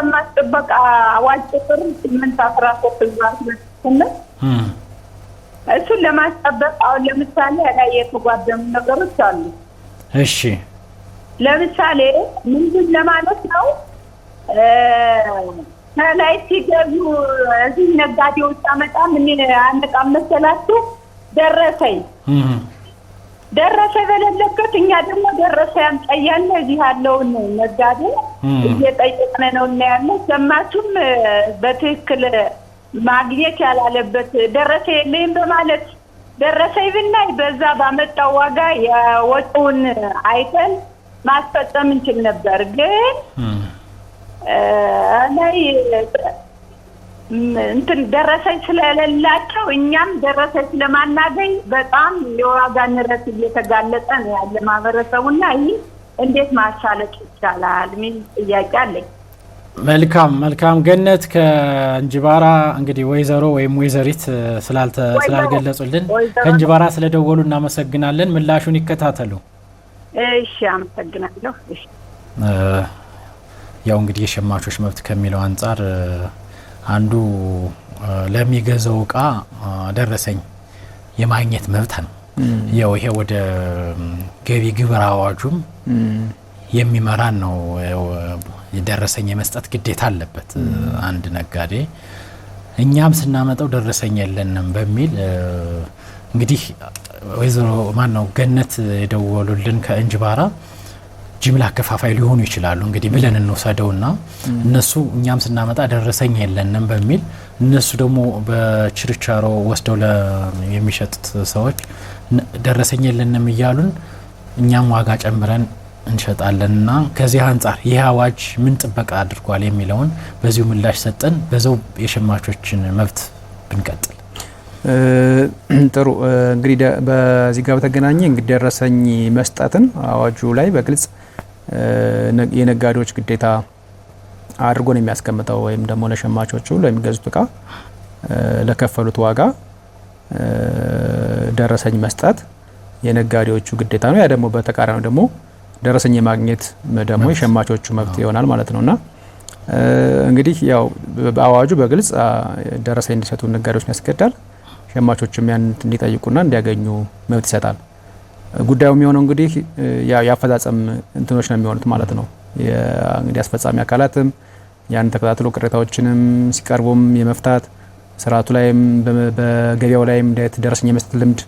ማስጠበቅ አዋጅ ቁጥር 8/13 እሱን ለማስጠበቅ አሁን ለምሳሌ ላይ የተጓደሙ ነገሮች አሉ። እሺ፣ ለምሳሌ ምንድን ለማለት ነው? ከላይ ሲገዙ እዚህ ነጋዴዎች አመጣ ምን አንቃም መሰላችሁ ደረሰኝ በሌለበት እኛ ደግሞ ደረሰኝ ያምጣያለ እዚህ ያለውን ነጋዴ እየጠየቅን ነው እና ያለ ሸማቹም በትክክል ማግኘት ያላለበት ደረሰኝ የለኝም በማለት ደረሰኝ ብናይ በዛ ባመጣው ዋጋ የወጪውን አይተን ማስፈጸም እንችል ነበር። ግን ላይ እንትን ደረሰኝ ስለሌላቸው እኛም ደረሰኝ ስለማናገኝ በጣም የዋጋ ንረት እየተጋለጠ ነው ያለ ማህበረሰቡና ይህ እንዴት ማሻለቅ ይቻላል? ምን ጥያቄ አለኝ። መልካም ገነት ከእንጅባራ እንግዲህ ወይዘሮ ወይም ወይዘሪት ስላልገለጹልን ከእንጅባራ ስለደወሉ እናመሰግናለን። ምላሹን ይከታተሉ። እሺ አመሰግናለሁ። እሺ ያው እንግዲህ የሸማቾች መብት ከሚለው አንጻር አንዱ ለሚገዛው እቃ ደረሰኝ የማግኘት መብት ነው። ያው ይሄ ወደ ገቢ ግብር አዋጁም የሚመራን ነው። የደረሰኝ የመስጠት ግዴታ አለበት አንድ ነጋዴ። እኛም ስናመጣው ደረሰኝ የለንም በሚል እንግዲህ ወይዘሮ ገነት የደወሉልን ከእንጅባራ ጅምላ አከፋፋይ ሊሆኑ ይችላሉ እንግዲህ ብለን እንወሰደውና እነሱ እኛም ስናመጣ ደረሰኝ የለንም በሚል እነሱ ደግሞ በችርቻሮ ወስደው የሚሸጡት ሰዎች ደረሰኝ የለንም እያሉን እኛም ዋጋ ጨምረን እንሸጣለንና ከዚህ አንጻር ይህ አዋጅ ምን ጥበቃ አድርጓል የሚለውን በዚሁ ምላሽ ሰጠን። በዛው የሸማቾችን መብት ብንቀጥል ጥሩ። እንግዲህ በዚህ ጋር በተገናኘ እንግዲህ ደረሰኝ መስጠትን አዋጁ ላይ በግልጽ የነጋዴዎች ግዴታ አድርጎ ነው የሚያስቀምጠው። ወይም ደግሞ ለሸማቾቹ ለሚገዙት እቃ ለከፈሉት ዋጋ ደረሰኝ መስጠት የነጋዴዎቹ ግዴታ ነው። ያ ደግሞ በተቃራኒው ደግሞ ደረሰኝ ማግኘት ደግሞ የሸማቾቹ መብት ይሆናል ማለት ነውና እንግዲህ ያው በአዋጁ በግልጽ ደረሰኝ እንዲሰጡ ነጋዴዎችን ያስገድዳል። ሸማቾችም ያን እንዲጠይቁና እንዲያገኙ መብት ይሰጣል። ጉዳዩ የሚሆነው እንግዲህ ያፈጻጸም እንትኖች ነው የሚሆኑት ማለት ነው። እንግዲህ አስፈጻሚ አካላትም ያን ተከታትሎ ቅሬታዎችንም ሲቀርቡም የመፍታት ስርዓቱ ላይም በገበያው ላይም እንዴት ደረሰኝ የመስጠት ልምድ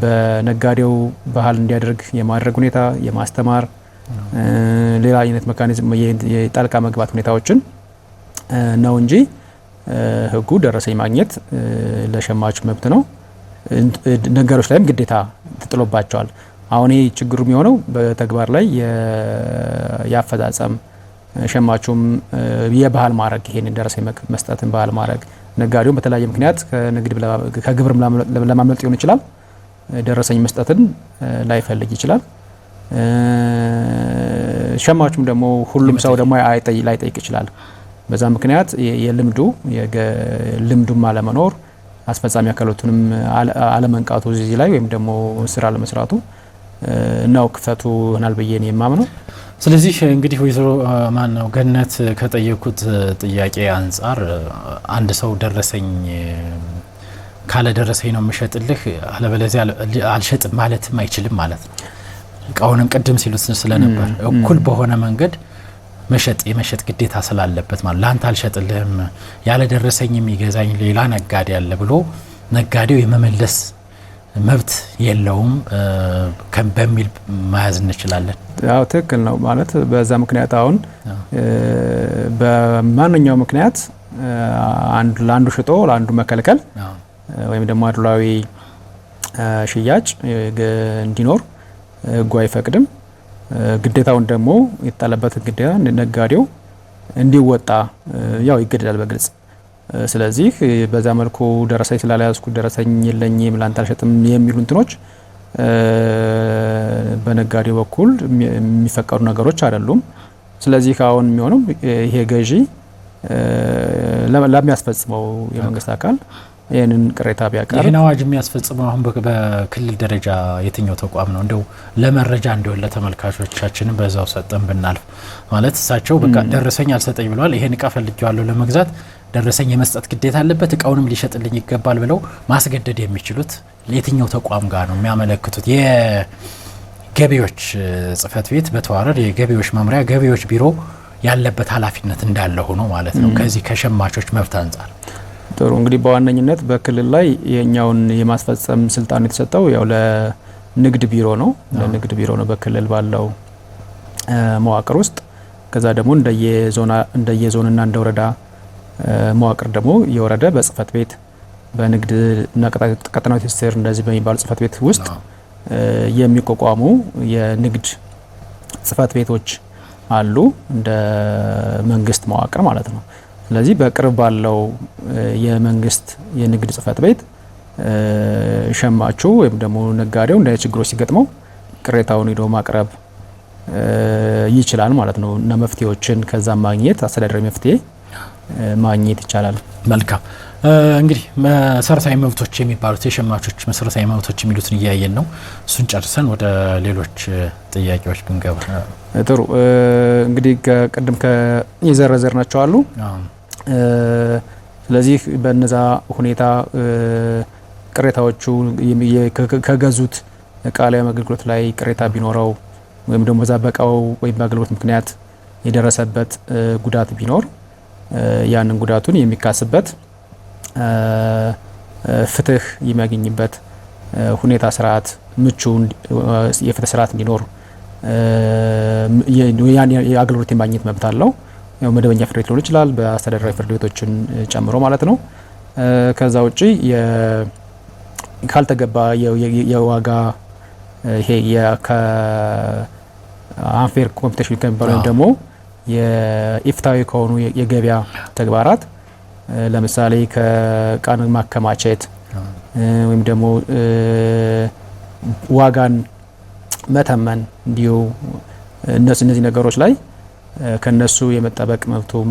በነጋዴው ባህል እንዲያደርግ የማድረግ ሁኔታ የማስተማር ሌላ አይነት ሜካኒዝም የጣልቃ መግባት ሁኔታዎችን ነው እንጂ ህጉ ደረሰኝ ማግኘት ለሸማቹ መብት ነው። ነጋዴዎች ላይም ግዴታ ተጥሎባቸዋል። አሁን ይሄ ችግሩ የሚሆነው በተግባር ላይ ያፈጻጸም ሸማቹም የባህል ማድረግ ይሄን ደረሰኝ መስጠትን ባህል ማድረግ ነጋዴው በተለያየ ምክንያት ከግብር ለማምለጥ ሊሆን ይችላል ደረሰኝ መስጠትን ላይፈልግ ይችላል። ሸማቹም ደግሞ ሁሉም ሰው ደግሞ ላይጠይቅ ይችላል። በዛ ምክንያት ልምዱም አለመኖር አስፈጻሚ አካላቱንም አለመንቃቱ እዚህ ላይ ወይም ደግሞ ስራ ለመስራቱ ነው ክፍተቱ ይሆናል ብዬ ነው የማምነው። ስለዚህ እንግዲህ ወይዘሮ ገነት ከጠየቁት ጥያቄ አንጻር አንድ ሰው ደረሰኝ ካለ ደረሰኝ ነው የምሸጥልህ አለበለዚያ አልሸጥም ማለትም አይችልም ማለት ነው። እቃውንም ቅድም ሲሉት ስለነበር እኩል በሆነ መንገድ የመሸጥ ግዴታ ስላለበት ማለት ላንተ አልሸጥልህም ያለ ደረሰኝ የሚገዛኝ ሌላ ነጋዴ አለ ብሎ ነጋዴው የመመለስ መብት የለውም በሚል መያዝ እንችላለን። አዎ ትክክል ነው ማለት በዛ ምክንያት አሁን በማንኛው ምክንያት ለአንዱ ሽጦ ለአንዱ መከልከል ወይም ደግሞ አድሏዊ ሽያጭ እንዲኖር ህጉ አይፈቅድም። ግዴታውን ደግሞ የተጣለበት ግዴታ ነጋዴው እንዲወጣ ያው ይገደዳል በግልጽ። ስለዚህ በዛ መልኩ ደረሰኝ ስላልያዝኩ ደረሰኝ የለኝም ላንተ አልሸጥም የሚሉ እንትኖች በነጋዴው በኩል የሚፈቀዱ ነገሮች አይደሉም። ስለዚህ አሁን የሚሆነው ይሄ ገዢ ለሚያስፈጽመው የመንግስት አካል ይህንን ቅሬታ ቢያቀርብ ይህን አዋጅ የሚያስፈጽመው አሁን በክልል ደረጃ የትኛው ተቋም ነው? እንደው ለመረጃ እንዲሆን ለተመልካቾቻችንም በዛው ሰጠን ብናልፍ ማለት እሳቸው በቃ ደረሰኝ አልሰጠኝ ብለዋል። ይሄን እቃ ፈልጌዋለሁ ለመግዛት ደረሰኝ የመስጠት ግዴታ አለበት እቃውንም ሊሸጥልኝ ይገባል ብለው ማስገደድ የሚችሉት የትኛው ተቋም ጋር ነው የሚያመለክቱት? የገቢዎች ጽህፈት ቤት በተዋረድ የገቢዎች መምሪያ ገቢዎች ቢሮ ያለበት ኃላፊነት እንዳለ ሆኖ ማለት ነው ከዚህ ከሸማቾች መብት አንጻር። ጥሩ እንግዲህ በዋነኝነት በክልል ላይ የኛውን የማስፈጸም ስልጣን የተሰጠው ያው ለንግድ ቢሮ ነው። ለንግድ ቢሮ ነው በክልል ባለው መዋቅር ውስጥ። ከዛ ደግሞ እንደየዞንና እንደወረዳ መዋቅር ደግሞ የወረደ በጽህፈት ቤት በንግድ እና ቀጠናዊ ትስስር እንደዚህ በሚባሉ ጽህፈት ቤት ውስጥ የሚቋቋሙ የንግድ ጽህፈት ቤቶች አሉ እንደ መንግስት መዋቅር ማለት ነው። ስለዚህ በቅርብ ባለው የመንግስት የንግድ ጽህፈት ቤት ሸማቹ ወይም ደግሞ ነጋዴው እንደ ችግሮች ሲገጥመው ቅሬታውን ሄዶ ማቅረብ ይችላል ማለት ነው እና መፍትሄዎችን ከዛ ማግኘት አስተዳደራዊ መፍትሄ ማግኘት ይቻላል። መልካም እንግዲህ መሰረታዊ መብቶች የሚባሉት የሸማቾች መሰረታዊ መብቶች የሚሉትን እያየን ነው። እሱን ጨርሰን ወደ ሌሎች ጥያቄዎች ብንገባ ጥሩ። እንግዲህ ቅድም የዘረዘርናቸው አሉ። ስለዚህ በነዛ ሁኔታ ቅሬታዎቹ ከገዙት እቃ ላይ አገልግሎት ላይ ቅሬታ ቢኖረው ወይም ደግሞ በዛ በቃው ወይም በአገልግሎት ምክንያት የደረሰበት ጉዳት ቢኖር ያንን ጉዳቱን የሚካስበት ፍትህ የሚያገኝበት ሁኔታ ስርዓት ምቹ የፍትህ ስርዓት እንዲኖር የአገልግሎት የማግኘት መብት አለው። ያው መደበኛ ፍርድ ቤት ሊሆን ይችላል፣ በአስተዳደራዊ ፍርድ ቤቶችን ጨምሮ ማለት ነው። ከዛ ውጪ ካልተገባ የዋጋ ይሄ አንፌር ኮምፒቲሽን ከሚባለው ደግሞ የኢፍታዊ ከሆኑ የገበያ ተግባራት ለምሳሌ ከቃን ማከማቸት ወይም ደግሞ ዋጋን መተመን እንዲሁ እነዚህ ነገሮች ላይ ከነሱ የመጠበቅ መብቱም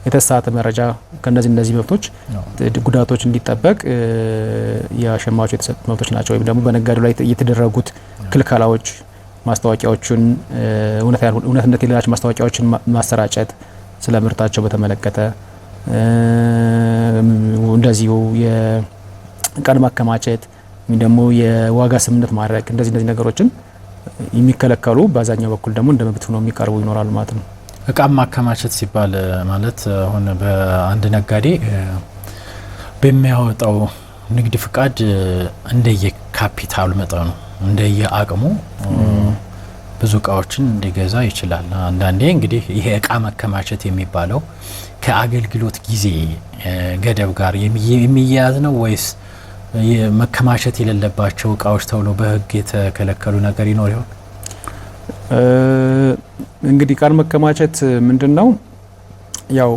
የተሳተ መረጃ ከነዚህ መብቶች ጉዳቶች እንዲጠበቅ የሸማቹ የተሰጡ መብቶች ናቸው። ወይም ደግሞ በነጋዴው ላይ የተደረጉት ክልከላዎች ማስታወቂያዎችን እውነትነት የሌላቸው ማስታወቂያዎችን ማሰራጨት ስለ ምርታቸው በተመለከተ እንደዚሁ የቃን ማከማቸት ወይም ደግሞ የዋጋ ስምምነት ማድረግ እንደዚህ ነገሮችን የሚከለከሉ በአዛኛው በኩል ደግሞ እንደ መብት ሆነው የሚቀርቡ ይኖራሉ ማለት ነው። እቃ ማከማቸት ሲባል ማለት አሁን በአንድ ነጋዴ በሚያወጣው ንግድ ፍቃድ እንደየ ካፒታሉ መጠኑ እንደየ አቅሙ ብዙ እቃዎችን እንዲገዛ ይችላል። አንዳንዴ እንግዲህ ይሄ እቃ ማከማቸት የሚባለው ከአገልግሎት ጊዜ ገደብ ጋር የሚያያዝ ነው ወይስ መከማቸት የሌለባቸው እቃዎች ተብሎ በሕግ የተከለከሉ ነገር ይኖር ይሆን? እንግዲህ ቃል መከማቸት ምንድነው? ያው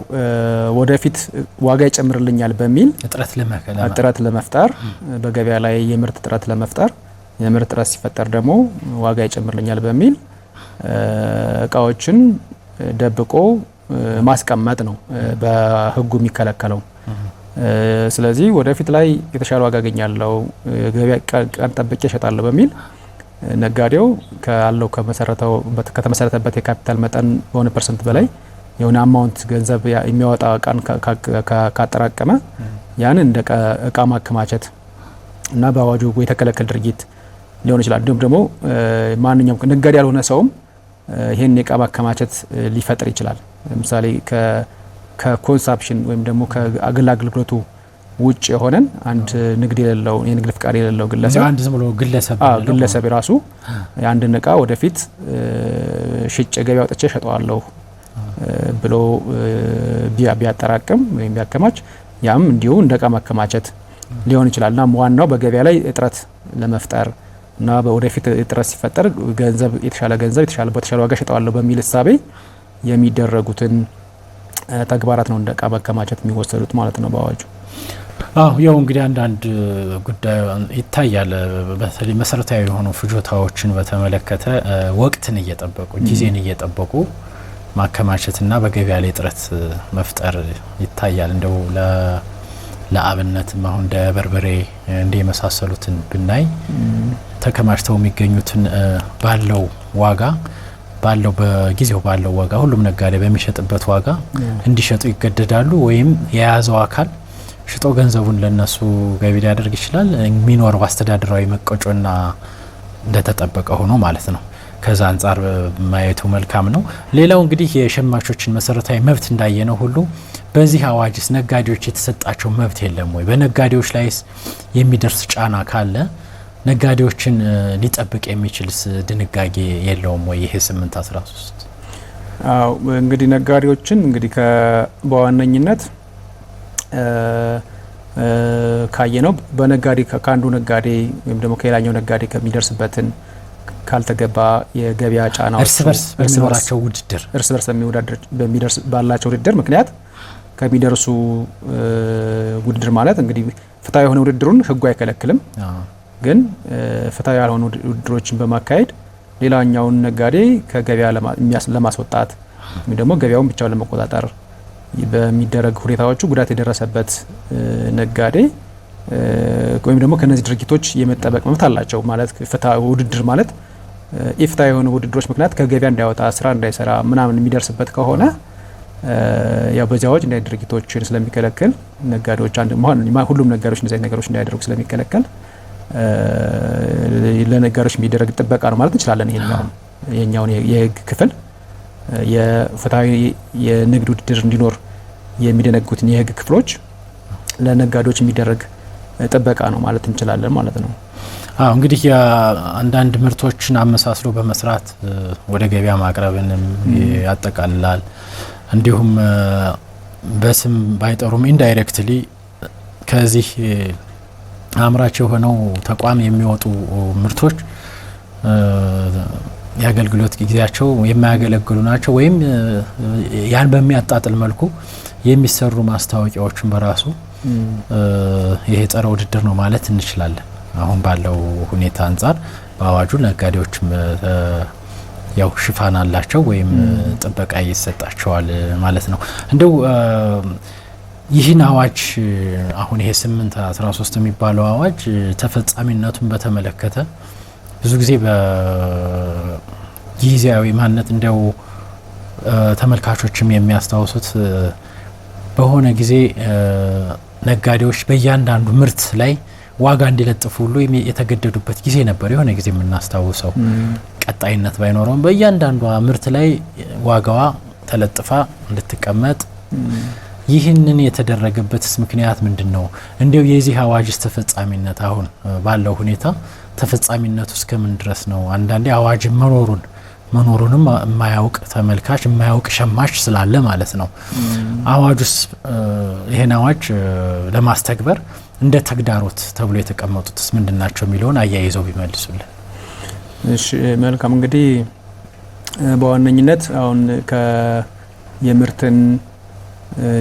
ወደፊት ዋጋ ይጨምርልኛል በሚል እጥረት ለመፍጠር በገበያ ላይ የምርት እጥረት ለመፍጠር የምርት እጥረት ሲፈጠር ደግሞ ዋጋ ይጨምርልኛል በሚል እቃዎችን ደብቆ ማስቀመጥ ነው በሕጉ የሚከለከለው። ስለዚህ ወደፊት ላይ የተሻለ ዋጋ አገኛለሁ ገበያ ቀን ጠብቄ እሸጣለሁ በሚል ነጋዴው ከተመሰረተበት የካፒታል መጠን በሆነ ፐርሰንት በላይ የሆነ አማውንት ገንዘብ የሚያወጣ እቃን ካጠራቀመ ያንን እንደ እቃ ማከማቸት እና በአዋጁ የተከለከለ ድርጊት ሊሆን ይችላል። እንዲሁም ደግሞ ማንኛውም ነጋዴ ያልሆነ ሰውም ይሄን የእቃ ማከማቸት ሊፈጥር ይችላል። ለምሳሌ ከኮንሳፕሽን ወይም ደግሞ ከአገልግሎቱ ውጭ የሆነን አንድ ንግድ የሌለው የንግድ ፍቃድ የሌለው ግለሰብ አንድ ዝም ብሎ ግለሰብ ራሱ የአንድን እቃ ወደፊት ሽጬ ገበያ አውጥቼ እሸጠዋለሁ ብሎ ቢያጠራቅም ወይም ቢያከማች ያም እንዲሁ እንደ እቃ ማከማቸት ሊሆን ይችላል። እና ዋናው በገበያ ላይ እጥረት ለመፍጠር እና ወደፊት እጥረት ሲፈጠር የተሻለ ገንዘብ በተሻለ ዋጋ እሸጠዋለሁ በሚል እሳቤ የሚደረጉትን ተግባራት ነው እንደ እቃ ማከማቸት የሚወሰዱት ማለት ነው በአዋጁ። ያው እንግዲህ አንዳንድ ጉዳይ ይታያል። በተለይ መሰረታዊ የሆኑ ፍጆታዎችን በተመለከተ ወቅትን እየጠበቁ ጊዜን እየጠበቁ ማከማቸትና በገበያ ላይ እጥረት መፍጠር ይታያል። እንደው ለአብነትም አሁን እንደ በርበሬ እንደ የመሳሰሉትን ብናይ ተከማችተው የሚገኙትን ባለው ዋጋ በጊዜው ባለው ዋጋ ሁሉም ነጋዴ በሚሸጥበት ዋጋ እንዲሸጡ ይገደዳሉ። ወይም የያዘው አካል ሽጦ ገንዘቡን ለነሱ ገቢ ሊያደርግ ይችላል። የሚኖረው አስተዳደራዊ መቀጮና እንደተጠበቀ ሆኖ ማለት ነው። ከዛ አንጻር ማየቱ መልካም ነው። ሌላው እንግዲህ የሸማቾችን መሰረታዊ መብት እንዳየነው ሁሉ በዚህ አዋጅስ ነጋዴዎች የተሰጣቸው መብት የለም ወይ? በነጋዴዎች ላይስ የሚደርስ ጫና ካለ ነጋዴዎችን ሊጠብቅ የሚችልስ ድንጋጌ የለውም ወይ? ይሄ 813 እንግዲህ ነጋዴዎችን እንግዲህ በዋነኝነት ካየነው በነጋዴ ከአንዱ ነጋዴ ወይም ደግሞ ከሌላኛው ነጋዴ ከሚደርስበትን ካልተገባ የገበያ ጫናዎች እርስ በርስ በሚደርስ ባላቸው ውድድር ምክንያት ከሚደርሱ ውድድር ማለት እንግዲህ ፍትሃዊ የሆነ ውድድሩን ሕጉ አይከለክልም። ግን ፍትሃዊ ያልሆኑ ውድድሮችን በማካሄድ ሌላኛውን ነጋዴ ከገበያ ለማስወጣት ወይ ደግሞ ገበያውን ብቻውን ለመቆጣጠር በሚደረግ ሁኔታዎቹ ጉዳት የደረሰበት ነጋዴ ወይም ደግሞ ከነዚህ ድርጊቶች የመጠበቅ መብት አላቸው። ማለት ፍትሃዊ ውድድር ማለት ኢፍትሃዊ የሆኑ ውድድሮች ምክንያት ከገበያ እንዳይወጣ ስራ እንዳይሰራ ምናምን የሚደርስበት ከሆነ ያው በዚያ አዋጅ እንደ ድርጊቶችን ስለሚከለከል ነጋዴዎች ሁሉም ነጋዴዎች እንደዚህ ነገሮች እንዳያደርጉ ስለሚከለከል ለነጋዴዎች የሚደረግ ጥበቃ ነው ማለት እንችላለን። ይሄኛውን የህግ ክፍል የፍትሃዊ የንግድ ውድድር እንዲኖር የሚደነግጉትን የህግ ክፍሎች ለነጋዴዎች የሚደረግ ጥበቃ ነው ማለት እንችላለን ማለት ነው። እንግዲህ አንዳንድ ምርቶችን አመሳስሎ በመስራት ወደ ገበያ ማቅረብንም ያጠቃልላል። እንዲሁም በስም ባይጠሩም ኢንዳይሬክትሊ ከዚህ አምራች የሆነው ተቋም የሚወጡ ምርቶች የአገልግሎት ጊዜያቸው የማያገለግሉ ናቸው ወይም ያን በሚያጣጥል መልኩ የሚሰሩ ማስታወቂያዎችን በራሱ ይሄ ጸረ ውድድር ነው ማለት እንችላለን። አሁን ባለው ሁኔታ አንጻር በአዋጁ ነጋዴዎችም ያው ሽፋን አላቸው ወይም ጥበቃ ይሰጣቸዋል ማለት ነው። እንደው ይህን አዋጅ አሁን ይሄ 813 የሚባለው አዋጅ ተፈጻሚነቱን በተመለከተ ብዙ ጊዜ በጊዜያዊ ማንነት እንደው ተመልካቾችም የሚያስታውሱት በሆነ ጊዜ ነጋዴዎች በእያንዳንዱ ምርት ላይ ዋጋ እንዲለጥፉ ሁሉ የተገደዱበት ጊዜ ነበር። የሆነ ጊዜ የምናስታውሰው ቀጣይነት ባይኖረውም በእያንዳንዱ ምርት ላይ ዋጋዋ ተለጥፋ እንድትቀመጥ ይህንን የተደረገበትስ ምክንያት ምንድነው? እንዴው የዚህ አዋጅስ ተፈጻሚነት አሁን ባለው ሁኔታ ተፈጻሚነቱ እስከምን ድረስ ነው? አንዳንዴ አዋጅ መኖሩንም የማያውቅ ተመልካች የማያውቅ ሸማች ስላለ ማለት ነው። አዋጁስ ይሄን አዋጅ ለማስተግበር እንደ ተግዳሮት ተብሎ የተቀመጡትስ ምንድናቸው የሚለውን አያይዘው ቢመልሱልን። እሺ መልካም። እንግዲህ በዋነኝነት አሁን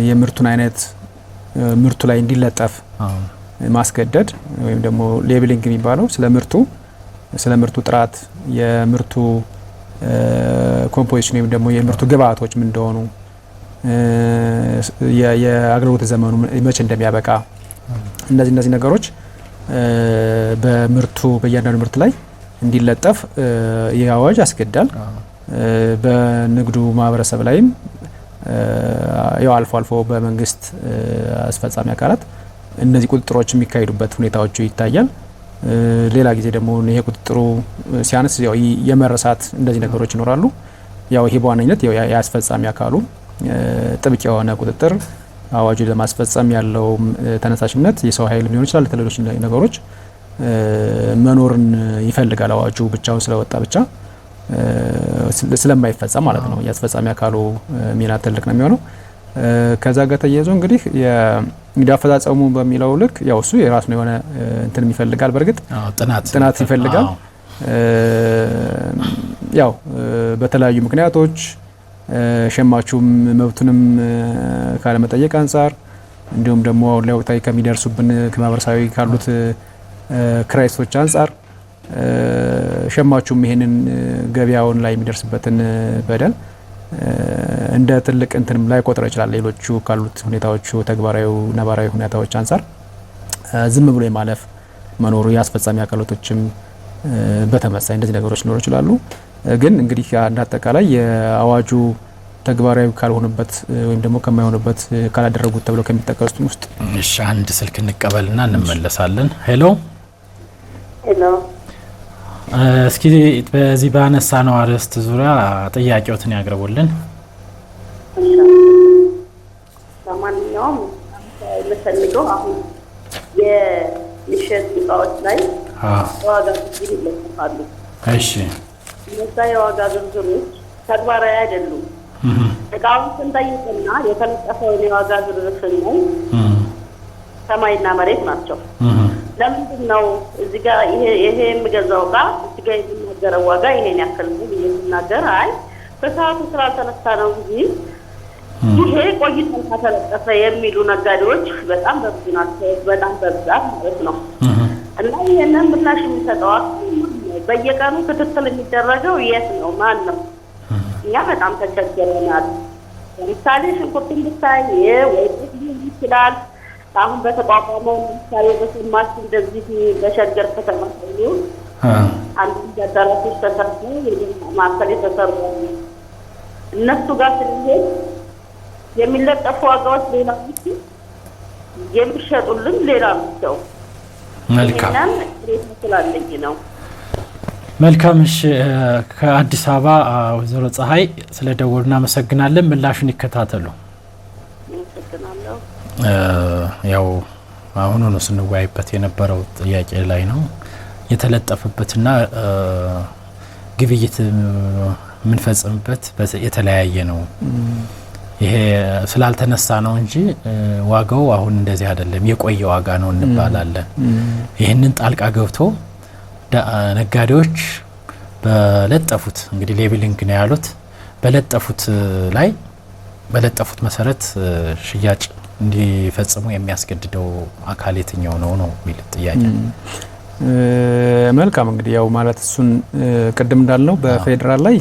የምርቱን አይነት ምርቱ ላይ እንዲለጠፍ ማስገደድ ወይም ደግሞ ሌብሊንግ የሚባለው ስለ ምርቱ ጥራት የምርቱ ኮምፖዚሽን ወይም ደግሞ የምርቱ ግብአቶች ምን እንደሆኑ የአገልግሎት ዘመኑ መቼ እንደሚያበቃ እነዚህ ነገሮች በእያንዳንዱ ምርት ላይ እንዲለጠፍ ይህ አዋጅ ያስገድዳል። በንግዱ ማህበረሰብ ላይም ያው አልፎ በመንግስት አስፈጻሚ አካላት እነዚህ ቁጥጥሮች የሚካሄዱበት ሁኔታዎች ይታያል። ሌላ ጊዜ ደግሞ ይሄ ቁጥጥሩ ሲያንስ ያው የመረሳት እንደዚህ ነገሮች ይኖራሉ። ያው ይሄ በዋነኝነት ያው የአስፈጻሚ አካሉ ጥብቅ የሆነ ቁጥጥር አዋጁ ለማስፈጸም ያለው ተነሳሽነት የሰው ኃይል ሊሆን ይችላል። ለተለሎች ነገሮች መኖርን ይፈልጋል። አዋጁ ብቻውን ስለወጣ ብቻ ስለማይፈጸም ማለት ነው። የአስፈጻሚ አካሉ ሚና ትልቅ ነው የሚሆነው። ከዛ ጋር ተያይዞ እንግዲህ አፈጻጸሙ በሚለው ልክ ያው እሱ የራሱን የሆነ እንትን ይፈልጋል። በርግጥ ጥናት ይፈልጋል። ያው በተለያዩ ምክንያቶች ሸማቹም መብቱንም ካለመጠየቅ አንጻር እንዲሁም ደግሞ ለወቅታዊ ከሚደርሱብን ከማህበረሰባዊ ካሉት ክራይሶች አንጻር ሸማቹም ይሄንን ገበያውን ላይ የሚደርስበትን በደል እንደ ትልቅ እንትንም ላይ ቆጥሮ ይችላል። ሌሎቹ ካሉት ሁኔታዎቹ ተግባራዊ ነባራዊ ሁኔታዎች አንጻር ዝም ብሎ የማለፍ መኖሩ የአስፈጻሚ አካላቶችም በተመሳሳይ እንደዚህ ነገሮች ሊኖሩ ይችላሉ። ግን እንግዲህ እንደ አጠቃላይ የአዋጁ ተግባራዊ ካልሆነበት ወይም ደግሞ ከማይሆንበት ካላደረጉት ተብለው ከሚጠቀሱት ውስጥ እሺ አንድ ስልክ እንቀበልና እንመለሳለን። ሄሎ እስኪ በዚህ ባነሳ ነው አርዕስት ዙሪያ ጥያቄዎትን ያቀርቡልን። ለማንኛውም የምፈልገው አሁን የሚሸጡ እቃዎች ላይ ዋጋ ዝርዝር ይለጥፋሉ። እሺ እነዛ የዋጋ ዝርዝሮች ተግባራዊ አይደሉም። እቃውን ስንጠይቅና የተለጠፈውን የዋጋ ዝርዝር ስናይ ሰማይና መሬት ናቸው። ለምንድን ነው እዚህ ጋር ይሄ የምገዛው እቃ እዚህ ጋር የሚናገረው ዋጋ ይሄን ያክል ነው የሚናገር? አይ በሰዓቱ ስላልተነሳ ነው እንጂ ይሄ ቆይቶ ተለጠፈ የሚሉ ነጋዴዎች በጣም በብዙ ናቸው። በጣም በብዛት ማለት ነው። እና ይሄንን ምላሽ የሚሰጠው በየቀኑ ክትትል የሚደረገው የት ነው? ማን ነው? እኛ በጣም ተቸግረናል። ለምሳሌ ሽንኩርትን ብታይ ወይ ሊሆን ይችላል። አሁን በተቋቋመው ለምሳሌ በስማች እንደዚህ በሸገር ከተማ ነው አንድ አዳራሾች ተሰርተው ማዕከል የተሰሩ እነሱ ጋር ስንሄድ የሚለጠፉ ዋጋዎች ሌላ ናቸው፣ የሚሸጡልን ሌላ ናቸው። መልካም ስላለኝ ነው። መልካም። እሺ ከአዲስ አበባ ወይዘሮ ፀሐይ ስለደወሉ እናመሰግናለን። ምላሹን ይከታተሉ። አመሰግናለሁ። ያው አሁን ነው ስንወያይበት የነበረው ጥያቄ ላይ ነው የተለጠፈበትና ግብይት የምንፈጽምበት የተለያየ ነው። ይሄ ስላልተነሳ ነው እንጂ ዋጋው አሁን እንደዚህ አይደለም፣ የቆየ ዋጋ ነው እንባላለን። ይህንን ጣልቃ ገብቶ ነጋዴዎች በለጠፉት እንግዲህ ሌብሊንግ ነው ያሉት፣ በለጠፉት ላይ በለጠፉት መሰረት ሽያጭ እንዲፈጽሙ የሚያስገድደው አካል የትኛው ነው የሚል ጥያቄ። መልካም እንግዲህ ያው ማለት እሱን ቅድም እንዳልነው በፌዴራል ላይ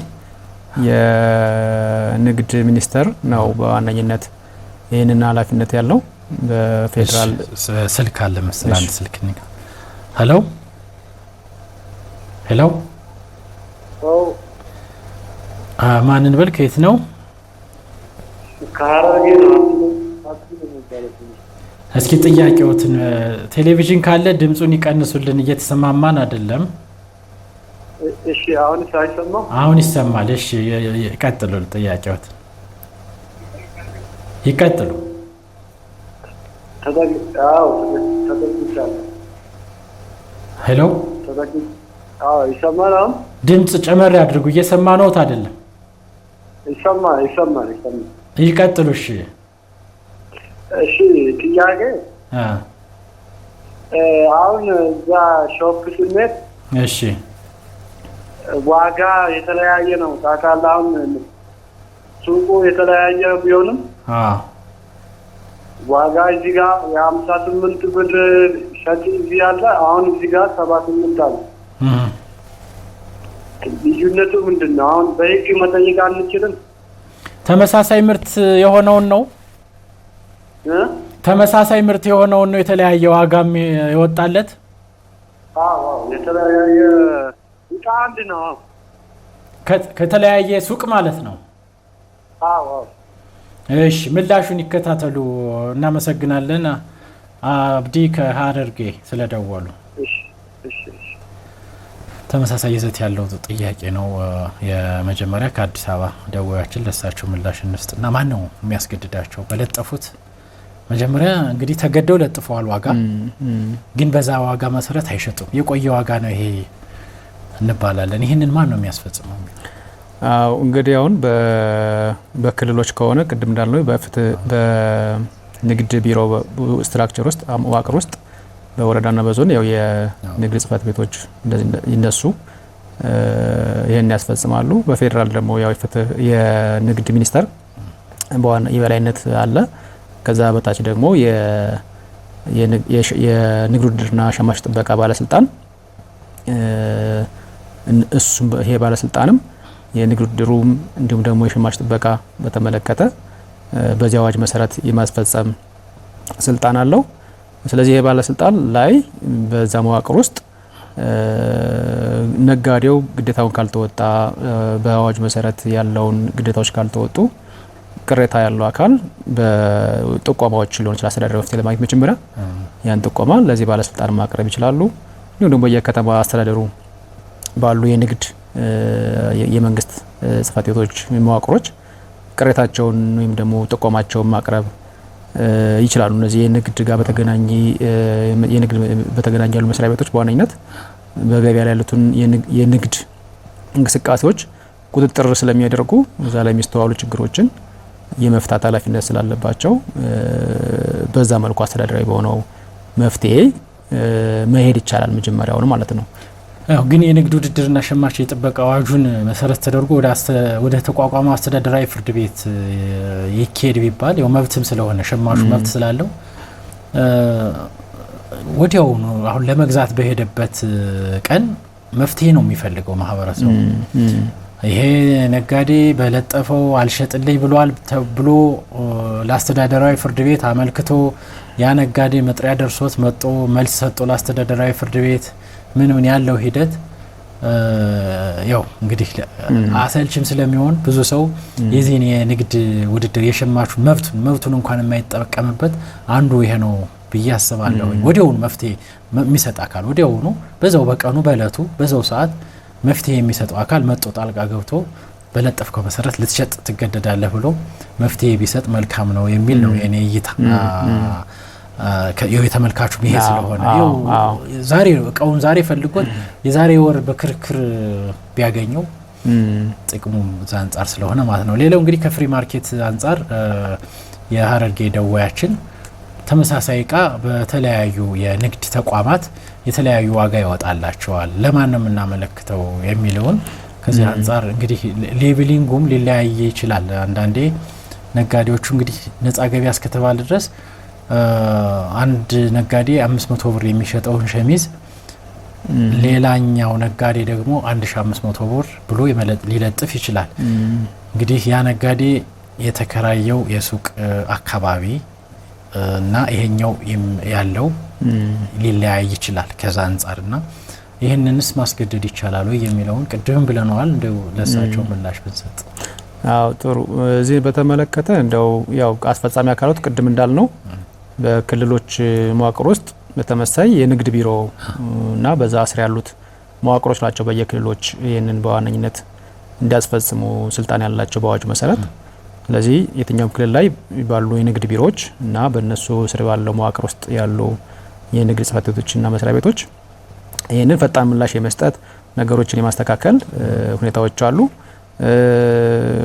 የንግድ ሚኒስቴር ነው በዋነኝነት ይህንን ኃላፊነት ያለው በፌዴራል። ስልክ አለ መሰለኝ፣ አንድ ስልክ ንጋ። ሄሎ ሄሎ፣ ማንን በል? ከየት ነው? ከሐረርጌ ነው። እስኪ ጥያቄዎትን ቴሌቪዥን ካለ ድምጹን ይቀንሱልን፣ እየተሰማማን አይደለም። እሺ አሁን ሳይሰማ? አሁን ይሰማል። እሺ ይቀጥሉ፣ ጥያቄዎትን ይቀጥሉ። ሄሎ ይሰማል? አሁን ድምጽ ጨመር ያድርጉ፣ እየሰማነዎት አይደለም። ይሰማል። ይቀጥሉ። እሺ ጥያቄ አሁን እዛ ሾፕ ስሜት እሺ ዋጋ የተለያየ ነው ታውቃለህ። አሁን ሱቁ የተለያየ ቢሆንም ዋጋ እዚህ ጋር የ58 ብር ሸጪ እዚህ ያለ፣ አሁን እዚህ ጋር 78 አለ። ልዩነቱ ምንድን ነው? አሁን በህግ መጠየቅ አንችልም? ተመሳሳይ ምርት የሆነውን ነው ተመሳሳይ ምርት የሆነውን ነው የተለያየ ዋጋም ይወጣለት? አዎ የተለያየ እቃ አንድ ነው። ከተለያየ ሱቅ ማለት ነው። አዎ እሺ ምላሹን ይከታተሉ። እናመሰግናለን። አብዲ ከሐረርጌ ስለደወሉ። እሺ ተመሳሳይ ይዘት ያለው ጥያቄ ነው። የመጀመሪያ ከአዲስ አበባ ደዋያችን ለሳቸው ምላሽ እንስጥና ማን ነው የሚያስገድዳቸው? በለጠፉት መጀመሪያ እንግዲህ ተገደው ለጥፈዋል ዋጋ፣ ግን በዛ ዋጋ መሰረት አይሸጡም። የቆየ ዋጋ ነው ይሄ እንባላለን። ይህንን ማን ነው የሚያስፈጽመው? እንግዲህ አሁን በክልሎች ከሆነ ቅድም እንዳልነው በንግድ ቢሮ ስትራክቸር ውስጥ መዋቅር ውስጥ በወረዳና በዞን ያው የንግድ ጽሕፈት ቤቶች ይነሱ ይሄን ያስፈጽማሉ። በፌዴራል ደግሞ ያው የንግድ ሚኒስቴር በዋና የበላይነት አለ። ከዛ በታች ደግሞ የንግድ ውድድርና ሸማች ጥበቃ ባለስልጣን፣ እሱም ይሄ ባለስልጣንም የንግድ ውድድሩም እንዲሁም ደግሞ የሸማች ጥበቃ በተመለከተ በዚህ አዋጅ መሰረት የማስፈጸም ስልጣን አለው። ስለዚህ ይሄ ባለስልጣን ላይ በዛ መዋቅር ውስጥ ነጋዴው ግዴታውን ካልተወጣ፣ በአዋጅ መሰረት ያለውን ግዴታዎች ካልተወጡ ቅሬታ ያለው አካል በጥቆማዎች ሊሆን ይችላል። አስተዳደራዊ መፍትሄ ለማግኘት መጀመሪያ ያን ጥቆማ ለዚህ ባለስልጣን ማቅረብ ይችላሉ። እንዲሁም ደግሞ የከተማ አስተዳደሩ ባሉ የንግድ የመንግስት ጽሕፈት ቤቶች መዋቅሮች ቅሬታቸውን ወይም ደግሞ ጥቆማቸውን ማቅረብ ይችላሉ። እነዚህ የንግድ ጋር በተገናኘ ያሉ መስሪያ ቤቶች በዋነኝነት በገበያ ላይ ያሉትን የንግድ እንቅስቃሴዎች ቁጥጥር ስለሚያደርጉ እዛ ላይ የሚስተዋሉ ችግሮችን የመፍታት ኃላፊነት ስላለባቸው በዛ መልኩ አስተዳደራዊ በሆነው መፍትሄ መሄድ ይቻላል መጀመሪያውን ማለት ነው። ግን የንግድ ውድድርና ሸማች የጥበቃ አዋጁን መሰረት ተደርጎ ወደ ተቋቋመው አስተዳደራዊ ፍርድ ቤት ይኬድ ቢባል ያው መብትም ስለሆነ ሸማቹ መብት ስላለው ወዲያውኑ አሁን ለመግዛት በሄደበት ቀን መፍትሄ ነው የሚፈልገው ማህበረሰቡ። ይሄ ነጋዴ በለጠፈው አልሸጥልኝ ብሏል ተብሎ ለአስተዳደራዊ ፍርድ ቤት አመልክቶ ያ ነጋዴ መጥሪያ ደርሶት መጥቶ መልስ ሰጥቶ ለአስተዳደራዊ ፍርድ ቤት ምን ያለው ሂደት ያው እንግዲህ አሰልችም ስለሚሆን ብዙ ሰው የዚህን የንግድ ውድድር የሸማቹ መብቱን እንኳን የማይጠቀምበት አንዱ ይሄ ነው ብዬ አስባለሁ። ወዲያውኑ መፍትሄ የሚሰጥ አካል ወዲያውኑ በዛው በቀኑ በእለቱ በዛው ሰዓት መፍትሄ የሚሰጠው አካል መጥቶ ጣልቃ ገብቶ በለጠፍከው መሰረት ልትሸጥ ትገደዳለህ ብሎ መፍትሄ ቢሰጥ መልካም ነው የሚል ነው የኔ እይታ። የተመልካቹ ይሄ ስለሆነ ዛሬ እቃውን ዛሬ ፈልጎት የዛሬ ወር በክርክር ቢያገኘው ጥቅሙም አንፃር ስለሆነ ማለት ነው። ሌላው እንግዲህ ከፍሪ ማርኬት አንፃር የሀረርጌ ደዋያችን ተመሳሳይ እቃ በተለያዩ የንግድ ተቋማት የተለያዩ ዋጋ ይወጣላቸዋል። ለማን ነው የምናመለክተው የሚለውን ከዚህ አንፃር እንግዲህ ሌብሊንጉም ሊለያይ ይችላል። አንዳንዴ ነጋዴዎቹ እንግዲህ ነፃ ገበያ እስከተባለ ድረስ አንድ ነጋዴ 500 ብር የሚሸጠውን ሸሚዝ ሌላኛው ነጋዴ ደግሞ 1500 ብር ብሎ ሊለጥፍ ይችላል። እንግዲህ ያ ነጋዴ የተከራየው የሱቅ አካባቢ እና ይሄኛው ያለው ሊለያይ ይችላል ከዛ አንፃርና ይሄንንስ ማስገደድ ይቻላል ወይ የሚለውን ቅድም ብለናል። እንደው ለሳቸው ምላሽ ብንሰጥ። አዎ ጥሩ። እዚህ በተመለከተ እንደው ያው አስፈጻሚ አካላት ቅድም እንዳልነው በክልሎች መዋቅር ውስጥ በተመሳይ የንግድ ቢሮ እና በዛ ስር ያሉት መዋቅሮች ናቸው በየክልሎች ይህንን በዋነኝነት እንዲያስፈጽሙ ስልጣን ያላቸው በአዋጁ መሰረት። ስለዚህ የትኛውም ክልል ላይ ባሉ የንግድ ቢሮዎች እና በእነሱ ስር ባለው መዋቅር ውስጥ ያሉ የንግድ ጽሕፈት ቤቶችና መስሪያ ቤቶች ይህንን ፈጣን ምላሽ የመስጠት ነገሮችን የማስተካከል ሁኔታዎች አሉ።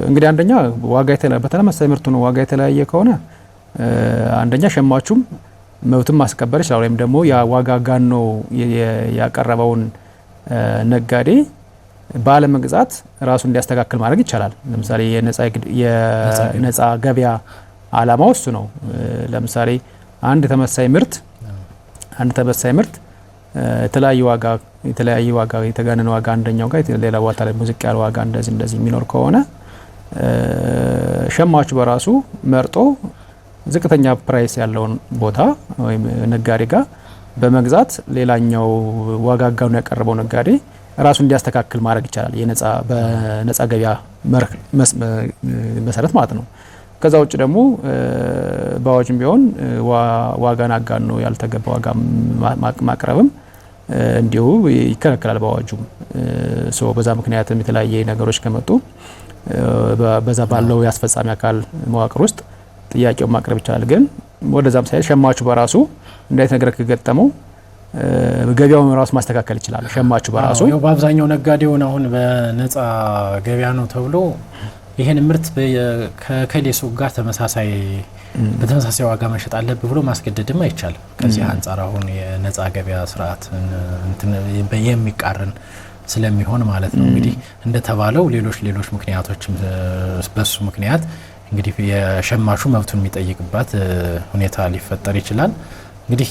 እንግዲህ አንደኛ ዋጋ በተመሳሳይ ምርቱ ነው ዋጋ የተለያየ ከሆነ አንደኛ ሸማቹም መብቱን ማስከበር ይችላል። ወይም ደግሞ ያ ዋጋ ጋኖ ያቀረበውን ነጋዴ ባለመግዛት ራሱን እንዲያስተካክል ማድረግ ይቻላል። ለምሳሌ የነፃ ገበያ አላማው እሱ ነው። ለምሳሌ አንድ ተመሳሳይ ምርት የተለያየ ዋጋ የተጋነነ ዋጋ አንደኛው ጋር ሌላ ቦታ ላይ ሙዚቃ ያለ ዋጋ እንደዚህ የሚኖር ከሆነ ሸማቹ በራሱ መርጦ ዝቅተኛ ፕራይስ ያለውን ቦታ ወይም ነጋዴ ጋር በመግዛት ሌላኛው ዋጋ ጋር ያቀረበው ነጋዴ ራሱ እንዲያስተካክል ማድረግ ይቻላል። በነፃ ገበያ መሰረት ማለት ነው። ከዛ ውጭ ደግሞ በአዋጅም ቢሆን ዋጋን አጋኖ ያልተገባ ዋጋ ማቅረብም እንዲሁ ይከለከላል በአዋጁም። በዛ ምክንያትም የተለያየ ነገሮች ከመጡ በዛ ባለው ያስፈጻሚ አካል መዋቅር ውስጥ ጥያቄውን ማቅረብ ይቻላል። ግን ወደዛም ሳይል ሸማቹ በራሱ እንዳይት ነገር ከገጠመው ገበያውን ራሱ ማስተካከል ይችላል። ሸማቹ በራሱ በአብዛኛው ነጋዴውን አሁን በነፃ ገበያ ነው ተብሎ ይሄን ምርት ከከሌ ሱቅ ጋር በተመሳሳይ ዋጋ መሸጥ አለብህ ብሎ ማስገደድም አይቻልም። ከዚህ አንፃር አሁን የነፃ ገበያ ስርዓት የሚቃረን ስለሚሆን ማለት ነው። እንግዲህ እንደተባለው ሌሎች ምክንያቶችም በሱ ምክንያት እንግዲህ የሸማቹ መብቱን የሚጠይቅባት ሁኔታ ሊፈጠር ይችላል። እንግዲህ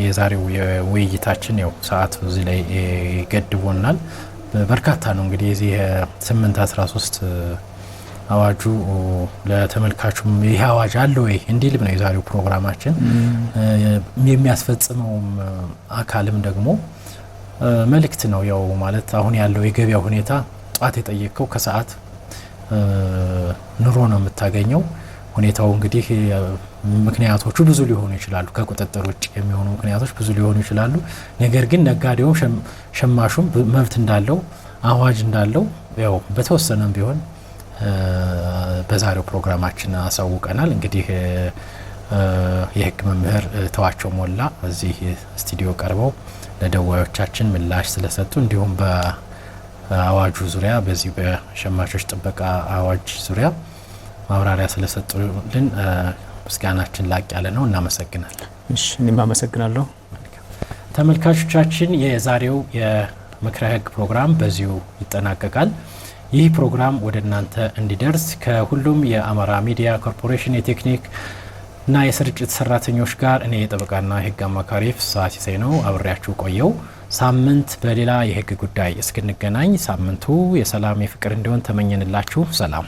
የዛሬው የውይይታችን ያው ሰዓት እዚህ ላይ ገድቦናል። በርካታ ነው እንግዲህ የዚህ 813 አዋጁ ለተመልካቹም ይህ አዋጅ አለ ወይ እንዲልም ነው የዛሬው ፕሮግራማችን። የሚያስፈጽመውም አካልም ደግሞ መልእክት ነው። ያው ማለት አሁን ያለው የገበያ ሁኔታ ጧት የጠየቀው ከሰዓት ኑሮ ነው የምታገኘው። ሁኔታው እንግዲህ ምክንያቶቹ ብዙ ሊሆኑ ይችላሉ። ከቁጥጥር ውጭ የሚሆኑ ምክንያቶች ብዙ ሊሆኑ ይችላሉ። ነገር ግን ነጋዴውም ሸማሹም መብት እንዳለው አዋጅ እንዳለው ያው በተወሰነም ቢሆን በዛሬው ፕሮግራማችን አሳውቀናል። እንግዲህ የሕግ መምህር ተዋቸው ሞላ እዚህ ስቱዲዮ ቀርበው ለደዋዮቻችን ምላሽ ስለሰጡ እንዲሁም በአዋጁ ዙሪያ በዚህ በሸማቾች ጥበቃ አዋጅ ዙሪያ ማብራሪያ ስለሰጡልን ምስጋናችን ላቅ ያለ ነው። እናመሰግናለን። እሺ እኔም አመሰግናለሁ። ተመልካቾቻችን የዛሬው የምክረ ሕግ ፕሮግራም በዚሁ ይጠናቀቃል። ይህ ፕሮግራም ወደ እናንተ እንዲደርስ ከሁሉም የአማራ ሚዲያ ኮርፖሬሽን የቴክኒክ እና የስርጭት ሰራተኞች ጋር እኔ የጠበቃና የህግ አማካሪ ፍስሐ ሲሳይ ነው አብሬያችሁ ቆየው። ሳምንት በሌላ የህግ ጉዳይ እስክንገናኝ ሳምንቱ የሰላም የፍቅር እንዲሆን ተመኘንላችሁ። ሰላም።